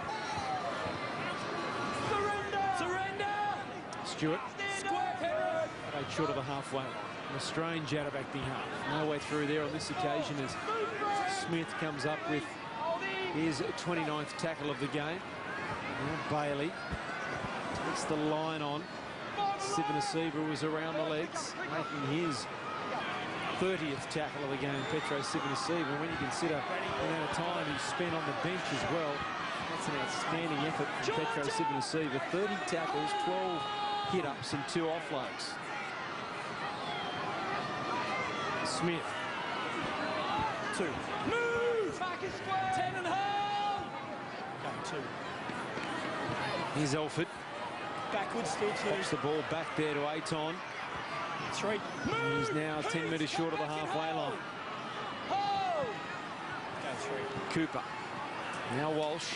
Surrender! Stewart. Square, Penrith! Played short of the halfway line. Lestrange out of acting half. No way through there on this occasion as Smith comes up with his 29th tackle of the game. Now Bailey puts the line on. Sivanasiva was around the legs, making his 30th tackle of the game, Petro Sivanasiva. When you consider the amount of time he spent on the bench as well, that's an outstanding effort from Petro Sivanasiva. 30 tackles, 12 hit-ups and 2 offloads. Smith. 2. Move! 10 and hold! Go, 2. Here's Elford. Backwards, still 2. Pops the ball back there to Aton. 3. And he's now 10 metres short of the halfway line. Hold! Go, 3. Cooper. Now Walsh.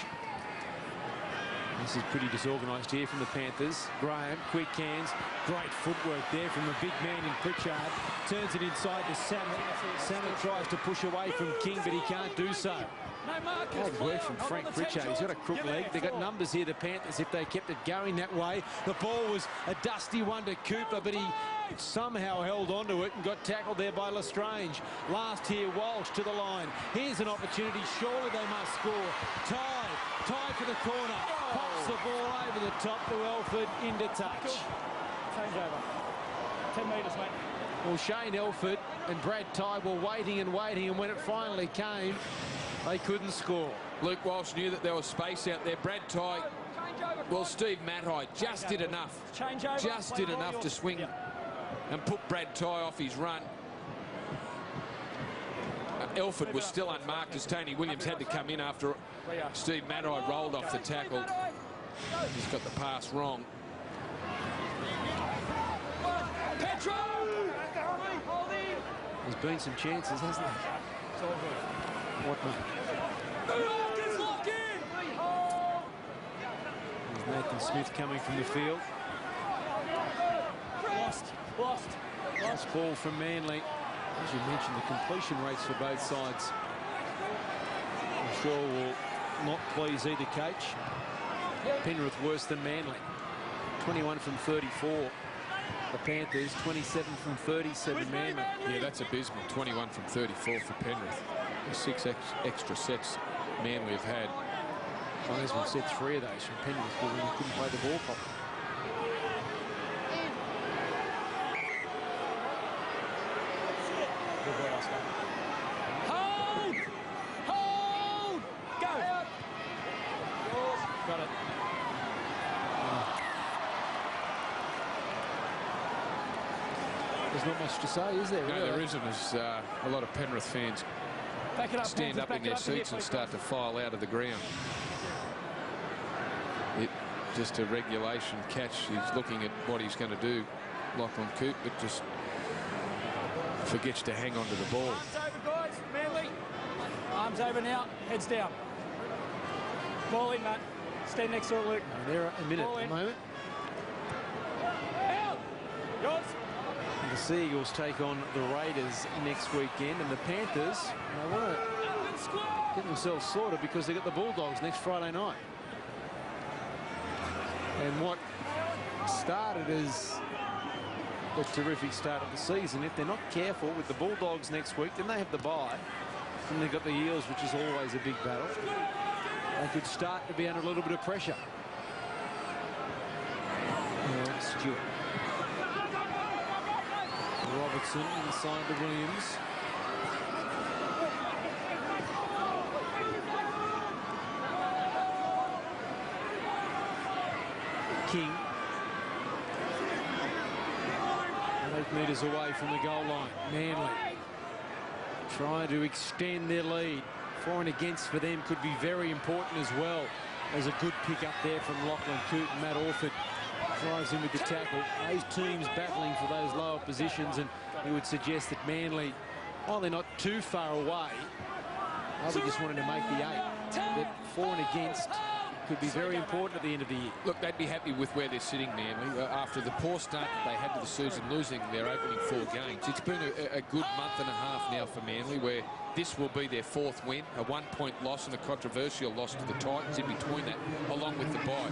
This is pretty disorganised here from the Panthers. Graham, quick hands. Great footwork there from the big man in Pritchard. Turns it inside to Salmon. Salmon tries to push away from King, but he can't do so. Great work from Frank Pritchard. He's got a crook leg. They've got numbers here, the Panthers, if they kept it going that way. The ball was a dusty one to Cooper, but he somehow held onto it and got tackled there by Lestrange. Last here, Walsh to the line. Here's an opportunity. Surely they must score. Tie for the corner. Pops the ball over the top to Elford into touch. Change over. 10 metres, mate. Well, Shane Elford and Brad Ty were waiting, and when it finally came, they couldn't score. Luke Walsh knew that there was space out there. Brad Ty, well, Steve Matai just did enough. Just did enough to swing and put Brad Ty off his run. Elford was still unmarked as Tony Williams had to come in after Steve Matai rolled off the tackle. He's got the pass wrong. Petro! There's been some chances, hasn't there? It's all good. What Lock in! There's Nathan Smith coming from the field. Lost. Last ball from Manly. As you mentioned, the completion rates for both sides, I'm sure, will not please either coach. Penrith worse than Manly. 21 from 34. The Panthers 27 from 37 Manly. Yeah, that's abysmal. 21 from 34 for Penrith. The 6 extra sets Manly have had. Wiseman said 3 of those from Penrith when he couldn't play the ball properly. Hold! Go! Got it. There's not much to say, is there? No, really? there isn't, as a lot of Penrith fans stand up in their seats and start to file out of the ground. Just a regulation catch. He's looking at what he's going to do. Lachlan Coop, but just forgets to hang on to the ball. Arms over, guys. Manly. Arms over now. Heads down. Ball in, mate. Stand next to it, Luke. They're a minute at the moment. Out. Yours. And the Sea Eagles take on the Raiders next weekend, and the Panthers, they want to get themselves sorted because they got the Bulldogs next Friday night. And what started as a terrific start of the season, if they're not careful with the Bulldogs next week, then they have the bye. And they've got the Eels, which is always a big battle. They could start to be under a little bit of pressure. Stewart. Robertson inside to Williams. King. 8 metres away from the goal line. Manly trying to extend their lead. For and against for them could be very important as well. There's a good pick up there from Lachlan Coote. Matt Orford drives in with the tackle. Those teams battling for those lower positions, and he would suggest that Manly, while they're not too far away, we just wanted to make the 8. That for and against could be very important at the end of the year. Look, they'd be happy with where they're sitting, Manly. After the poor start that they had to the season, losing their opening 4 games. It's been a good month and a half now for Manly, where this will be their 4th win, a 1-point loss and a controversial loss to the Titans in between that, along with the bye.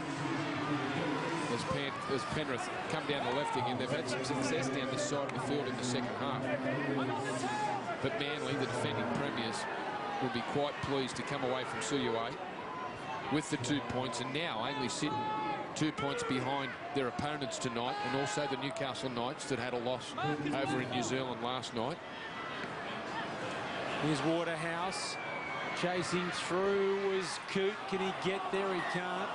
As Penrith come down the left again, they've had some success down this side of the field in the second half. But Manly, the defending premiers, will be quite pleased to come away from CUA with the 2 points, and now only sitting 2 points behind their opponents tonight, and also the Newcastle Knights that had a loss over in New Zealand last night. Here's Waterhouse chasing through. Was Coote. Can he get there? He can't.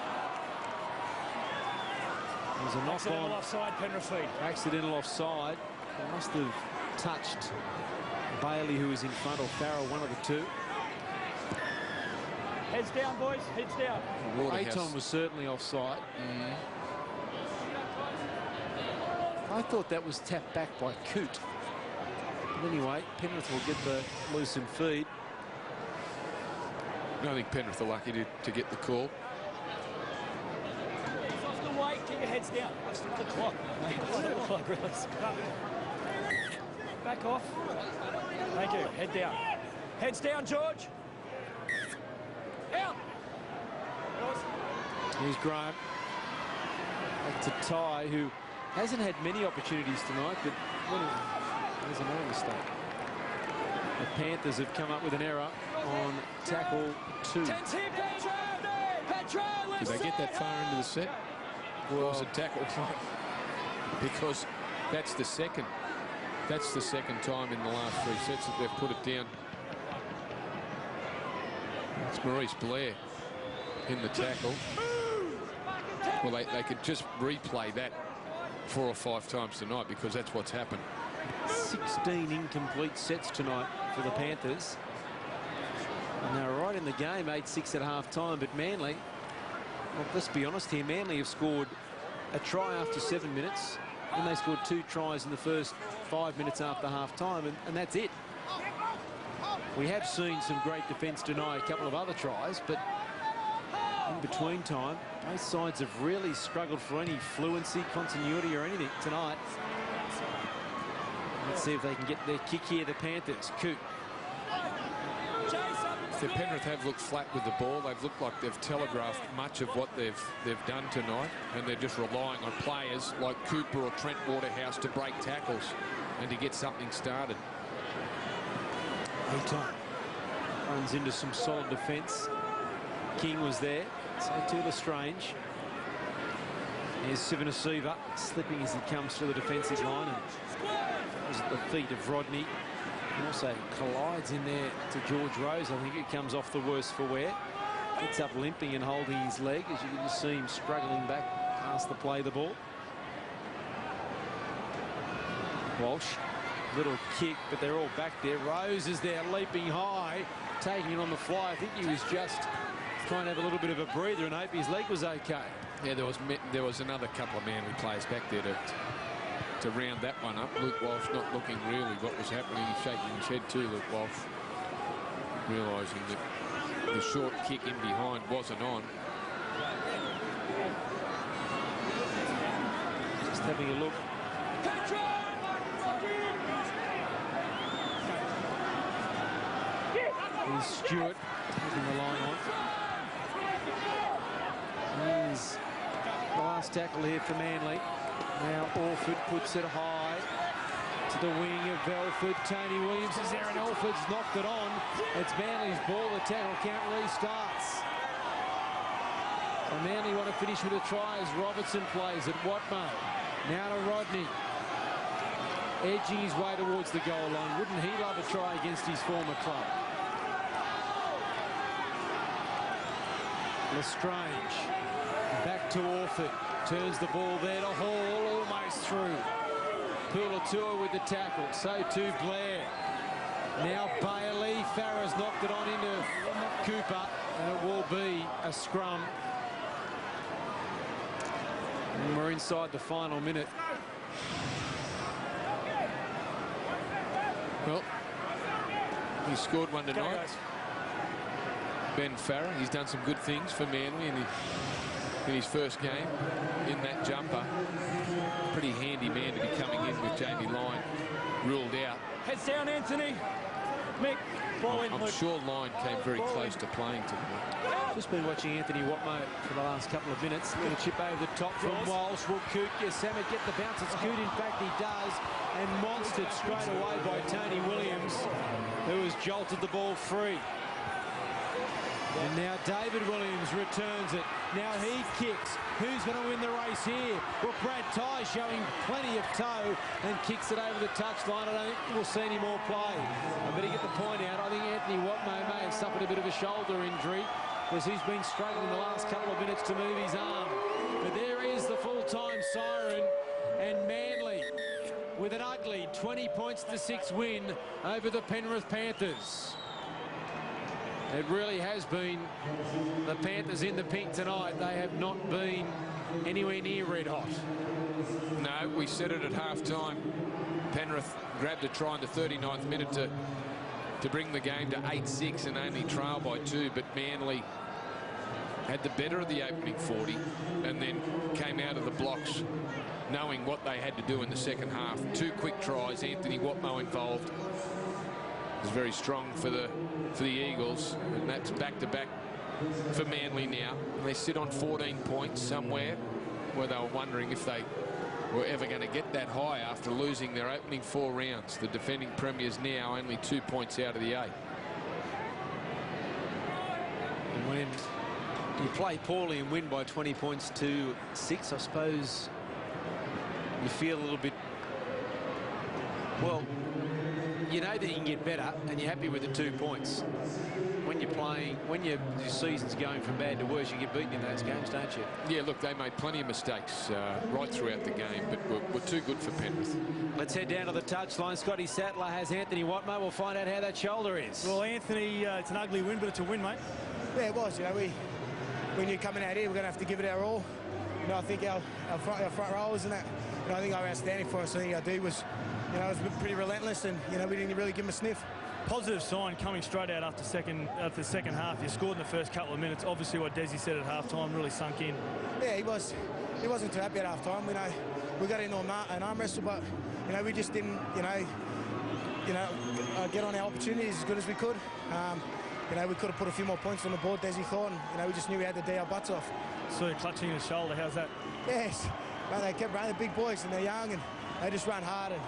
There's a knock Accidental on. offside, Penrith feed. Accidental offside. They must have touched Bailey, who was in front, or Farrell, one of the two. Heads down, boys. Heads down. Ayton was certainly offside. I thought that was tapped back by Coote. But anyway, Penrith will get the loosened feed. I think Penrith are lucky to get the call. Off the weight. Keep your heads down. Let's look at the clock. Look at the clock, Realize. Back off. Thank you. Head down. Heads down, George. Out. Here's Grant. Back to Ty, who hasn't had many opportunities tonight, but there's another mistake. The Panthers have come up with an error on tackle 2. Did they get that far into the set? Well, was it tackle? Because that's the second. That's the second time in the last 3 sets that they've put it down. It's Maurice Blair in the tackle. Well, they could just replay that 4 or 5 times tonight, because that's what's happened. 16 incomplete sets tonight for the Panthers. And they're right in the game, 8-6 at half-time. But Manly, well, let's be honest here, Manly have scored a try after 7 minutes. And they scored 2 tries in the first 5 minutes after half-time, and that's it. We have seen some great defence deny a couple of other tries, but in between time, both sides have really struggled for any fluency, continuity or anything tonight. Let's see if they can get their kick here, the Panthers. Coote. The Penrith have looked flat with the ball. They've looked like they've telegraphed much of what they've done tonight, and they're just relying on players like Cooper or Trent Waterhouse to break tackles and to get something started. Ayton runs into some solid defence. King was there, so to Lestrange. Here's Sivanasiva slipping as he comes through the defensive line, and was at the feet of Rodney. And also collides in there to George Rose. I think it comes off the worst for wear. Gets up limping and holding his leg, as you can just see him struggling back past the play of the ball. Walsh, little kick, but they're all back there. Rose is there leaping high, taking it on the fly. I think he was just trying to have a little bit of a breather and hope his leg was okay. Yeah, there was another couple of Manly players back there to to round that one up. Luke Walsh not looking really what was happening. He's shaking his head too, Luke Walsh, realising that the short kick in behind wasn't on. Just having a look. Here's Stewart taking the line on. Here's the last tackle here for Manly. Now Orford puts it high to the wing of Belford. Tony Williams is there and Orford's knocked it on. It's Manly's ball. The tackle count restarts. So Manly want to finish with a try as Robertson plays it. Watmo. Now to Rodney. Edging his way towards the goal line. Wouldn't he love a try against his former club? Lestrange. Back to Orford. Turns the ball there to Hall. Almost through. Pulatua with the tackle. So too Blair. Now Bailey. Farah's knocked it on into Cooper. And it will be a scrum. And we're inside the final minute. Well, he scored one tonight. Ben Farah, he's done some good things for Manly in his first game in that jumper. Pretty handy man to be coming in with Jamie Lyon ruled out. Heads down, Anthony. Mick, ball in. I'm sure Lyon came very close to playing tonight. Just been watching Anthony Watmo for the last couple of minutes. Little chip over the top from Walsh. Will Coote Samet get the bounce? It's Coote, in fact he does. And monstered straight away by Tony Williams, who has jolted the ball free. And now David Williams returns it. Now he kicks. Who's going to win the race here? Well, Brad Tye showing plenty of toe and kicks it over the touchline. I don't think we'll see any more play. I better get the point out. I think Anthony Watmo may have suffered a bit of a shoulder injury because he's been struggling the last couple of minutes to move his arm. But there is the full-time siren, and Manly with an ugly 20-6 win over the Penrith Panthers. It really has been the Panthers in the pink tonight. They have not been anywhere near red hot. No, we said it at half-time. Penrith grabbed a try in the 39th minute to bring the game to 8-6 and only trail by 2, but Manly had the better of the opening 40 and then came out of the blocks knowing what they had to do in the second half. 2 quick tries, Anthony Watmo involved. It was very strong for the Eagles, and that's back-to-back for Manly now. And they sit on 14 points somewhere where they were wondering if they were ever going to get that high after losing their opening 4 rounds. The defending premiers now only 2 points out of the 8. And when you play poorly and win by 20-6, I suppose you feel a little bit, well, you know that you can get better and you're happy with the 2 points. When you're playing, when your season's going from bad to worse, you get beaten in those games, don't you? Yeah, look, they made plenty of mistakes right throughout the game, but were too good for Penrith. Let's head down to the touchline. Scotty Sattler has Anthony Watmo. We'll find out how that shoulder is. Well, Anthony, it's an ugly win, but it's a win, mate. Yeah, it was. You know, when you're coming out here, we're going to have to give it our all. You know, I think our front rowers and that, you know, I think they were outstanding for us. I think our D was, you know, it was pretty relentless, and you know, we didn't really give him a sniff. Positive sign coming straight out after the second half. You scored in the first couple of minutes. Obviously, what Desi said at halftime really sunk in. Yeah, he wasn't too happy at halftime. You know, we got into an arm wrestle, but you know, we just didn't, get on our opportunities as good as we could. You know, we could have put a few more points on the board, Desi thought, and you know, we just knew we had to D our butts off. So you're clutching his shoulder. How's that? Yes, mate, they kept running. They're big boys and they're young, and they just run hard, and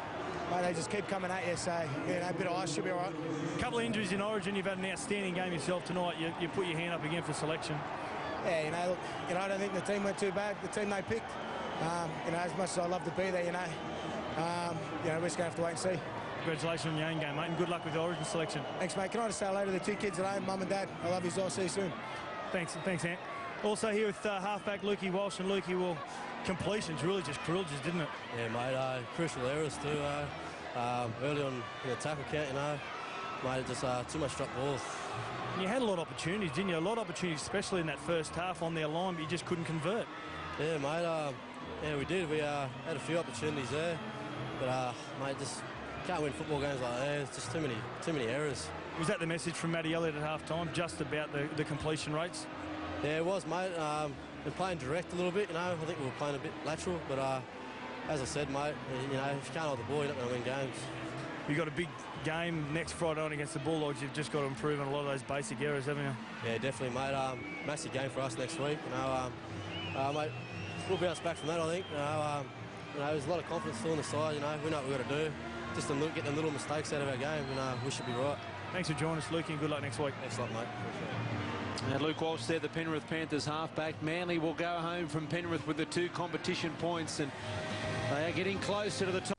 mate, they just keep coming at you. So you know, a bit of ice should be all right. A couple of injuries in Origin. You've had an outstanding game yourself tonight. You put your hand up again for selection. Yeah, you know, look, you know, I don't think the team went too bad. The team they picked. You know, as much as I love to be there, you know, we're just gonna have to wait and see. Congratulations on your own game, mate, and good luck with the Origin selection. Thanks, mate. Can I just say hello to the 2 kids at home, Mum and Dad? I love you all. See you soon. Thanks, Ant. Also here with halfback Lukey Walsh, and Lukey, well, completions really just krilled you, didn't it? Yeah, mate. Crucial errors too. Early on in the tackle count, you know, mate, just too much drop balls. You had a lot of opportunities, didn't you? A lot of opportunities, especially in that first half on their line, but you just couldn't convert. Yeah, mate. Yeah, we did. We had a few opportunities there. But, mate, just can't win football games like that. It's just too many errors. Was that the message from Matty Elliott at half-time, just about the completion rates? Yeah, it was, mate. Been playing direct a little bit, you know. I think we were playing a bit lateral, but as I said, mate, you know, if you can't hold the ball, you're not going to win games. You've got a big game next Friday night against the Bulldogs. You've just got to improve on a lot of those basic errors, haven't you? Yeah, definitely, mate. Massive game for us next week. You know, mate, we'll bounce back from that, I think. You know, there's a lot of confidence still on the side. You know, we know what we've got to do. Just to get them little mistakes out of our game, and we should be right. Thanks for joining us, Luke, and good luck next week. Thanks a lot, mate. And Luke Walsh there, the Penrith Panthers halfback. Manly will go home from Penrith with the 2 competition points, and they are getting closer to the top.